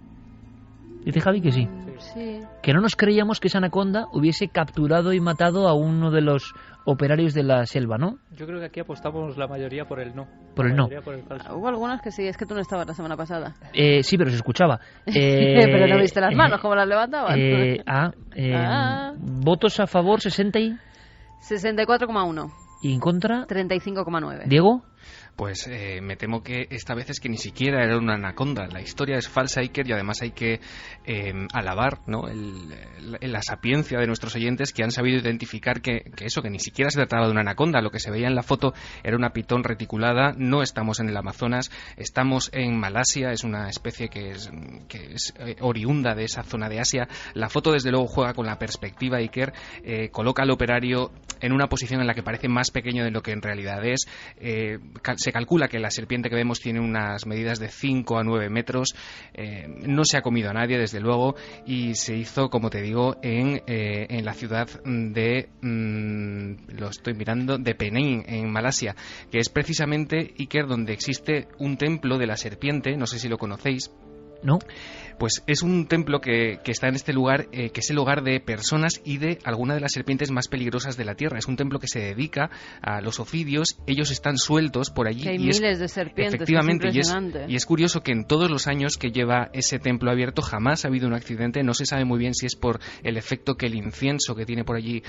Dice Javi que sí. Sí. Que no nos creíamos que esa anaconda hubiese capturado y matado a uno de los operarios de la selva, ¿no? Yo creo que aquí apostamos la mayoría por el no. Por el La no. mayoría por el falso. Hubo algunas que sí, es que tú no estabas la semana pasada. Sí, pero se escuchaba. Pero no viste las manos, ¿cómo las levantaban? Votos a favor, 60 y... 64,1. ¿Y en contra? 35,9. ¿Diego? Pues me temo que esta vez es que ni siquiera era una anaconda. La historia es falsa, Iker, y además hay que alabar, ¿no? la sapiencia de nuestros oyentes, que han sabido identificar que ni siquiera se trataba de una anaconda. Lo que se veía en la foto era una pitón reticulada. No estamos en el Amazonas, estamos en Malasia. Es una especie que es oriunda de esa zona de Asia. La foto, desde luego, juega con la perspectiva, Iker. Coloca al operario en una posición en la que parece más pequeño de lo que en realidad es. Se calcula que la serpiente que vemos tiene unas medidas de 5 a 9 metros. No se ha comido a nadie, desde luego, y se hizo, como te digo, en la ciudad de lo estoy mirando, de Penang, en Malasia, que es precisamente, Iker, donde existe un templo de la serpiente. No sé si lo conocéis. No. Pues es un templo que está en este lugar, que es el hogar de personas y de alguna de las serpientes más peligrosas de la Tierra. Es un templo que se dedica a los ofidios. Ellos están sueltos por allí. Que hay y miles de serpientes. Efectivamente, que es impresionante. y es curioso que en todos los años que lleva ese templo abierto jamás ha habido un accidente. No se sabe muy bien si es por el efecto que el incienso que tiene por allí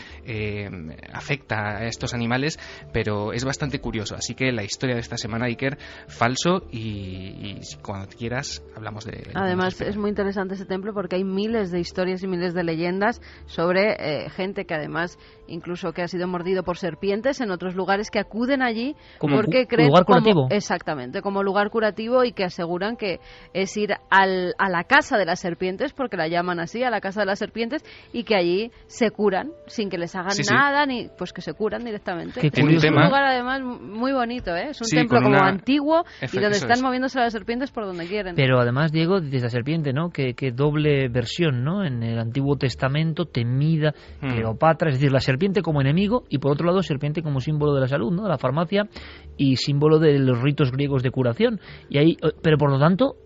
afecta a estos animales, pero es bastante curioso. Así que la historia de esta semana, Iker, falso, y cuando quieras hablamos de... Además, es muy interesante ese templo porque hay miles de historias y miles de leyendas sobre gente que, además, incluso que ha sido mordido por serpientes en otros lugares, que acuden allí como porque creen lugar curativo. Exactamente, como lugar curativo, y que aseguran que es ir a la casa de las serpientes, porque la llaman así, a la casa de las serpientes, y que allí se curan sin que les hagan nada, ni pues que se curan directamente. Qué Es un tema, lugar, además, muy bonito, ¿eh? Es un sí, templo como una... antiguo y donde están es. moviéndose las serpientes por donde quieren. Pero además, Diego, dices la serpiente, ¿no? Que doble versión, ¿no? En el Antiguo Testamento, temida, Cleopatra, es decir, la serpiente como enemigo, y por otro lado serpiente como símbolo de la salud, ¿no? De la farmacia, y símbolo de los ritos griegos de curación. Y ahí, pero por lo tanto,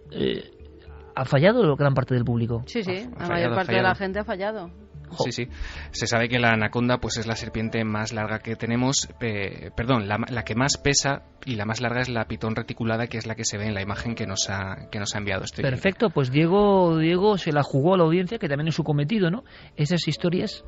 ha fallado gran parte del público. Sí, la mayor parte de la gente ha fallado. Sí. Se sabe que la anaconda pues es la serpiente más larga que tenemos, la que más pesa y la más larga es la pitón reticulada, que es la que se ve en la imagen que nos ha enviado. Perfecto, pues Diego se la jugó a la audiencia, que también es su cometido, ¿no? Esas historias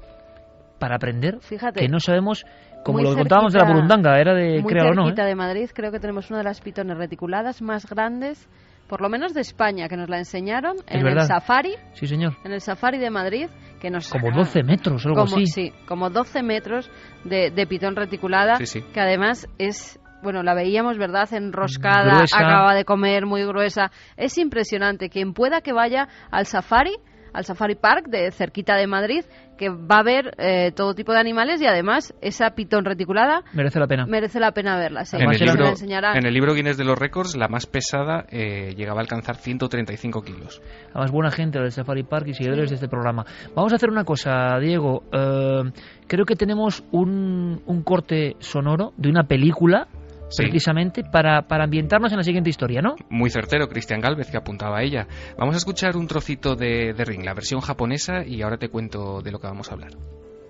para aprender, fíjate, que no sabemos, como lo contábamos de la burundanga, era de créalo o no. Muy cerquita de Madrid, creo que tenemos una de las pitones reticuladas más grandes, por lo menos de España, que nos la enseñaron en el safari. Sí, señor. En el safari de Madrid, que nos... Como 12 metros o algo así. Sí, como 12 metros de pitón reticulada, que además es... Bueno, la veíamos, ¿verdad? Enroscada, gruesa. Acaba de comer, muy gruesa. Es impresionante. Quien pueda que vaya al safari al Safari Park de cerquita de Madrid, que va a ver todo tipo de animales y además esa pitón reticulada merece la pena. Merece la pena verla. Sí. En el libro Guinness de los Récords, la más pesada llegaba a alcanzar 135 kilos. Además, buena gente del Safari Park y seguidores de este programa. Vamos a hacer una cosa, Diego. Creo que tenemos un corte sonoro de una película, sí, precisamente para ambientarnos en la siguiente historia, ¿no? Muy certero, Cristian Gálvez, que apuntaba a ella. Vamos a escuchar un trocito de Ring, la versión japonesa, y ahora te cuento de lo que vamos a hablar.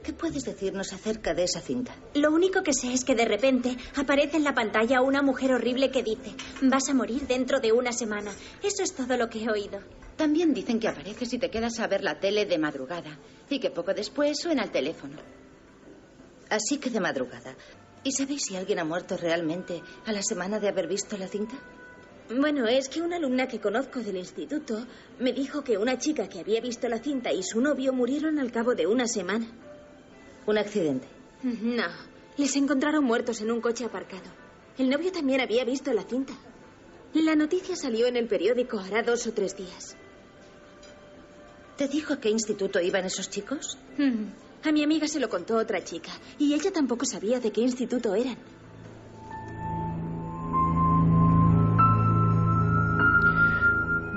¿Qué puedes decirnos acerca de esa cinta? Lo único que sé es que de repente aparece en la pantalla una mujer horrible que dice: vas a morir dentro de una semana. Eso es todo lo que he oído. También dicen que apareces y te quedas a ver la tele de madrugada y que poco después suena el teléfono. Así que de madrugada. ¿Y sabéis si alguien ha muerto realmente a la semana de haber visto la cinta? Bueno, es que una alumna que conozco del instituto me dijo que una chica que había visto la cinta y su novio murieron al cabo de una semana. ¿Un accidente? No, les encontraron muertos en un coche aparcado. El novio también había visto la cinta. La noticia salió en el periódico hará 2 o 3 días. ¿Te dijo a qué instituto iban esos chicos? A mi amiga se lo contó otra chica y ella tampoco sabía de qué instituto eran.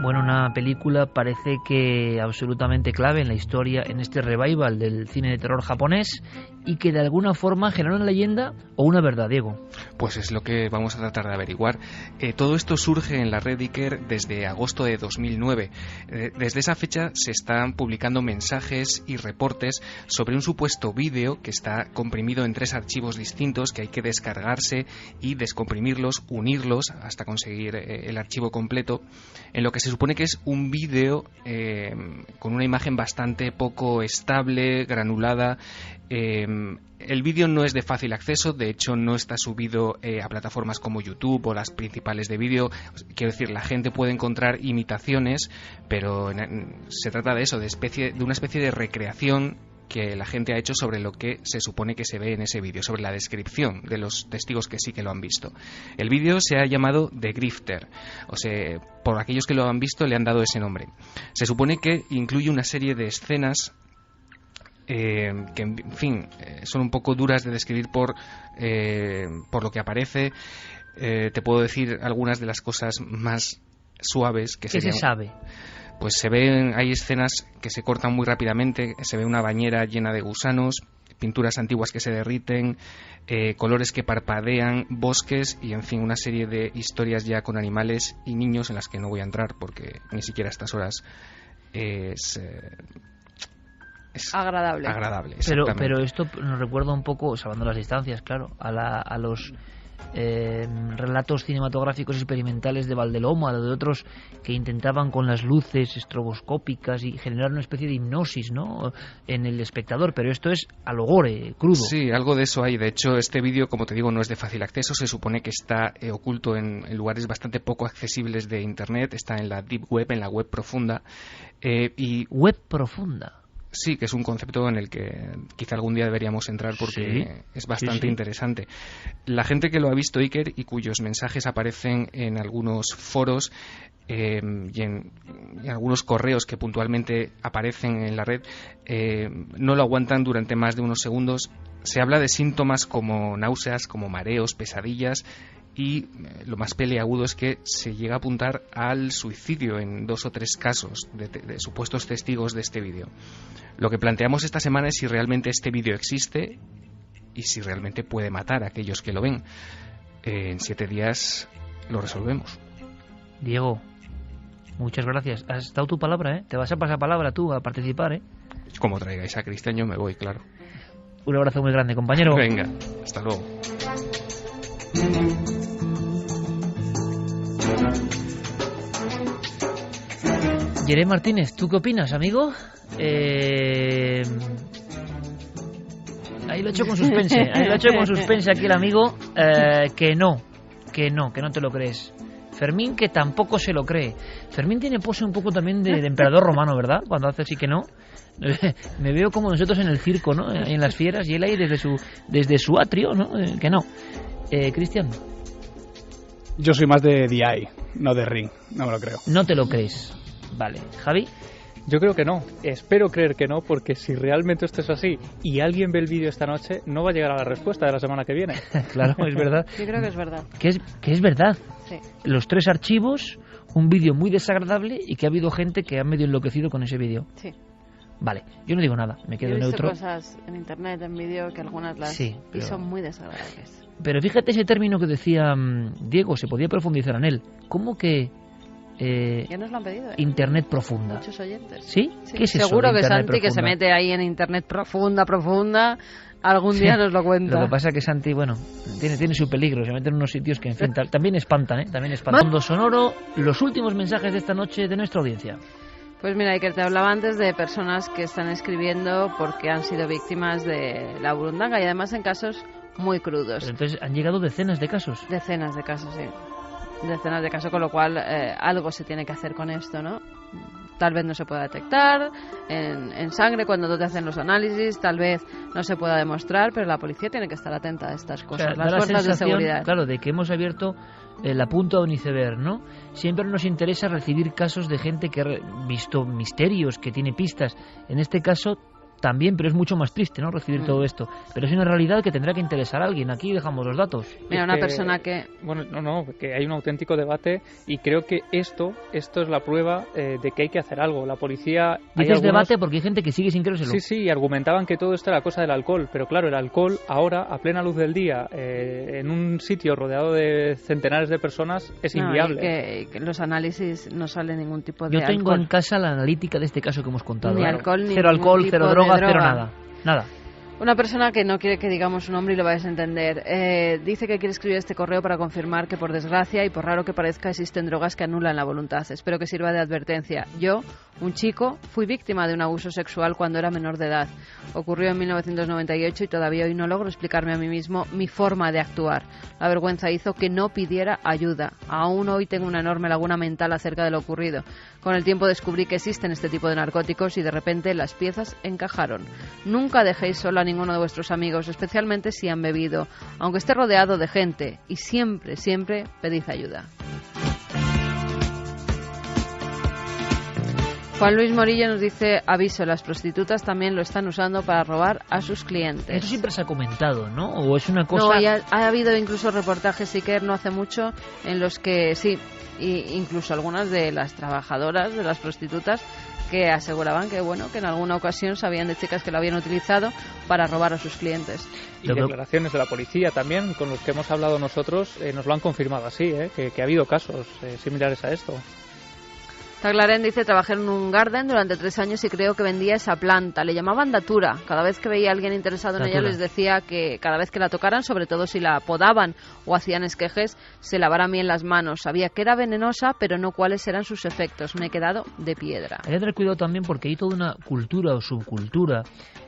Bueno, una película parece que absolutamente clave en la historia, en este revival del cine de terror japonés, y que de alguna forma genera una leyenda o una verdad, Diego. Pues es lo que vamos a tratar de averiguar. Todo esto surge en la red Iker desde agosto de 2009. Desde esa fecha se están publicando mensajes y reportes sobre un supuesto vídeo que está comprimido en 3 archivos distintos que hay que descargarse y descomprimirlos, unirlos hasta conseguir el archivo completo, en lo que se supone que es un vídeo con una imagen bastante poco estable, granulada. El vídeo no es de fácil acceso, de hecho no está subido a plataformas como YouTube o las principales de vídeo. Quiero decir, la gente puede encontrar imitaciones, pero se trata de eso, de una especie de recreación que la gente ha hecho sobre lo que se supone que se ve en ese vídeo, sobre la descripción de los testigos que sí que lo han visto. El vídeo se ha llamado The Grifter, o sea, por aquellos que lo han visto le han dado ese nombre. Se supone que incluye una serie de escenas que, en fin, son un poco duras de describir por lo que aparece. Te puedo decir algunas de las cosas más suaves que ¿Qué se sabe? Pues hay escenas que se cortan muy rápidamente, se ve una bañera llena de gusanos, pinturas antiguas que se derriten, colores que parpadean, bosques y, en fin, una serie de historias ya con animales y niños en las que no voy a entrar porque ni siquiera a estas horas es agradable. Pero esto nos recuerda un poco, salvando las distancias, claro, a los relatos cinematográficos experimentales de Valdeloma, de otros que intentaban con las luces estroboscópicas y generar una especie de hipnosis, ¿no?, en el espectador, pero esto es a lo gore, crudo. Sí, algo de eso hay. De hecho, este vídeo, como te digo, no es de fácil acceso, se supone que está oculto en lugares bastante poco accesibles de Internet, está en la Deep Web, en la web profunda. ¿Web profunda? Sí, que es un concepto en el que quizá algún día deberíamos entrar porque es bastante interesante. La gente que lo ha visto, Iker, y cuyos mensajes aparecen en algunos foros y en algunos correos que puntualmente aparecen en la red, no lo aguantan durante más de unos segundos. Se habla de síntomas como náuseas, como mareos, pesadillas, y lo más peliagudo es que se llega a apuntar al suicidio en 2 o 3 casos de supuestos testigos de este vídeo. Lo que planteamos esta semana es si realmente este vídeo existe y si realmente puede matar a aquellos que lo ven. En 7 días lo resolvemos. Diego, muchas gracias. Has dado tu palabra, ¿eh? Te vas a pasar palabra tú a participar, ¿eh? Como traigáis a Cristian, yo me voy, claro. Un abrazo muy grande, compañero. Venga, hasta luego. Jerez Martínez, ¿tú qué opinas, amigo? Ahí lo he hecho con suspense, aquí el amigo, que no te lo crees. Fermín, que tampoco se lo cree. Fermín tiene pose un poco también de emperador romano, ¿verdad? Cuando hace así que no. Me veo como nosotros en el circo, ¿no? En las fieras, y él ahí desde su atrio, ¿no? Que no. Cristian. Yo soy más de DI, no de Ring, no me lo creo. No te lo crees. Vale. Javi. Yo creo que no, espero creer que no, porque si realmente esto es así y alguien ve el vídeo esta noche, no va a llegar a la respuesta de la semana que viene. Claro, es verdad. Yo creo que es verdad. Que es verdad. Sí. Los 3 archivos, un vídeo muy desagradable y que ha habido gente que ha medio enloquecido con ese vídeo. Sí. Vale, yo no digo nada, me quedo neutro. He visto cosas en internet, en vídeo, que algunas las... Sí, pero... y son muy desagradables. Pero fíjate ese término que decía Diego, se podía profundizar en él. ¿Cómo que ya nos lo han pedido, Internet profunda? Muchos oyentes. ¿Sí? ¿Qué es eso? Seguro que Internet Santi, profunda? que se mete ahí en Internet profunda, algún día nos lo cuenta. Lo que pasa es que Santi, bueno, tiene su peligro, se mete en unos sitios que, en fin, también espantan, ¿eh? También espantan. Mundo sonoro, los últimos mensajes de esta noche de nuestra audiencia. Pues mira, Iker, te hablaba antes de personas que están escribiendo porque han sido víctimas de la burundanga y además en casos muy crudos. Pero entonces han llegado decenas de casos. Decenas de casos, sí. Decenas de casos, con lo cual algo se tiene que hacer con esto, ¿no? Tal vez no se pueda detectar en sangre cuando te hacen los análisis, tal vez no se pueda demostrar, pero la policía tiene que estar atenta a estas cosas, O sea, las fuerzas de seguridad. Claro, de que hemos abierto la punta de un iceberg, ¿no? Siempre nos interesa recibir casos de gente que ha visto misterios, que tiene pistas. En este caso también, pero es mucho más triste, ¿no?, recibir todo esto. Pero es una realidad que tendrá que interesar a alguien. Aquí dejamos los datos. Mira, una persona que... Bueno, no, que hay un auténtico debate y creo que esto es la prueba de que hay que hacer algo. La policía... Dices debate porque hay gente que sigue sin creérselo. Sí, argumentaban que todo esto era cosa del alcohol, pero claro, el alcohol ahora, a plena luz del día, en un sitio rodeado de centenares de personas, es inviable. Y que los análisis no sale ningún tipo de Yo tengo alcohol. En casa la analítica de este caso que hemos contado. Ni alcohol, ni cero alcohol, cero droga, cero nada. Una persona que no quiere que digamos su nombre y lo vais a entender, dice que quiere escribir este correo para confirmar que, por desgracia y por raro que parezca, existen drogas que anulan la voluntad. Espero que sirva de advertencia. Yo, un chico, fui víctima de un abuso sexual cuando era menor de edad. Ocurrió en 1998 y todavía hoy no logro explicarme a mí mismo mi forma de actuar. La vergüenza hizo que no pidiera ayuda. Aún hoy tengo una enorme laguna mental acerca de lo ocurrido. Con el tiempo descubrí que existen este tipo de narcóticos y de repente las piezas encajaron. Nunca dejéis solo a ninguno de vuestros amigos, especialmente si han bebido, aunque esté rodeado de gente, y siempre, siempre pedid ayuda. Juan Luis Morillo nos dice, aviso, las prostitutas también lo están usando para robar a sus clientes. Eso siempre se ha comentado, ¿no? ¿O es una cosa...? No, ha habido incluso reportajes, Iker, no hace mucho, en los que sí, y incluso algunas de las trabajadoras, de las prostitutas, que aseguraban que que en alguna ocasión sabían de chicas que lo habían utilizado para robar a sus clientes. Y declaraciones de la policía también, con los que hemos hablado nosotros, nos lo han confirmado así, que ha habido casos similares a esto. Taglaren dice, trabajé en un garden durante 3 años y creo que vendía esa planta. Le llamaban datura. Cada vez que veía a alguien interesado en ella les decía que cada vez que la tocaran, sobre todo si la podaban o hacían esquejes, se lavaran bien las manos. Sabía que era venenosa, pero no cuáles eran sus efectos. Me he quedado de piedra. Hay que tener cuidado también porque hay toda una cultura o subcultura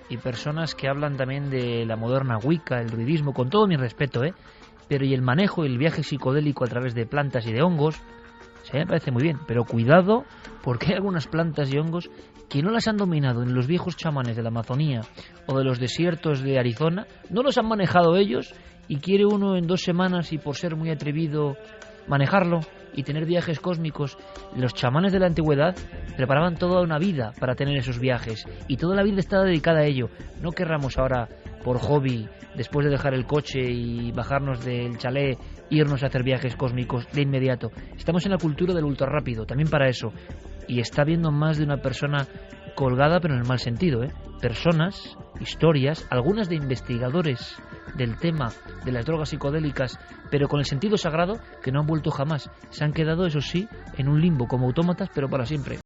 y personas que hablan también de la moderna Wicca, el druidismo, con todo mi respeto, pero y el manejo y el viaje psicodélico a través de plantas y de hongos, sí, me parece muy bien, pero cuidado porque hay algunas plantas y hongos que no las han dominado en los viejos chamanes de la Amazonía o de los desiertos de Arizona, no los han manejado ellos y quiere uno en 2 semanas y por ser muy atrevido manejarlo y tener viajes cósmicos. Los chamanes de la antigüedad preparaban toda una vida para tener esos viajes y toda la vida estaba dedicada a ello. No querramos ahora por hobby, después de dejar el coche y bajarnos del chalet, irnos a hacer viajes cósmicos de inmediato. Estamos en la cultura del ultrarrápido, también para eso. Y está viendo más de una persona colgada, pero en el mal sentido, Personas, historias, algunas de investigadores del tema de las drogas psicodélicas, pero con el sentido sagrado, que no han vuelto jamás. Se han quedado, eso sí, en un limbo como autómatas, pero para siempre.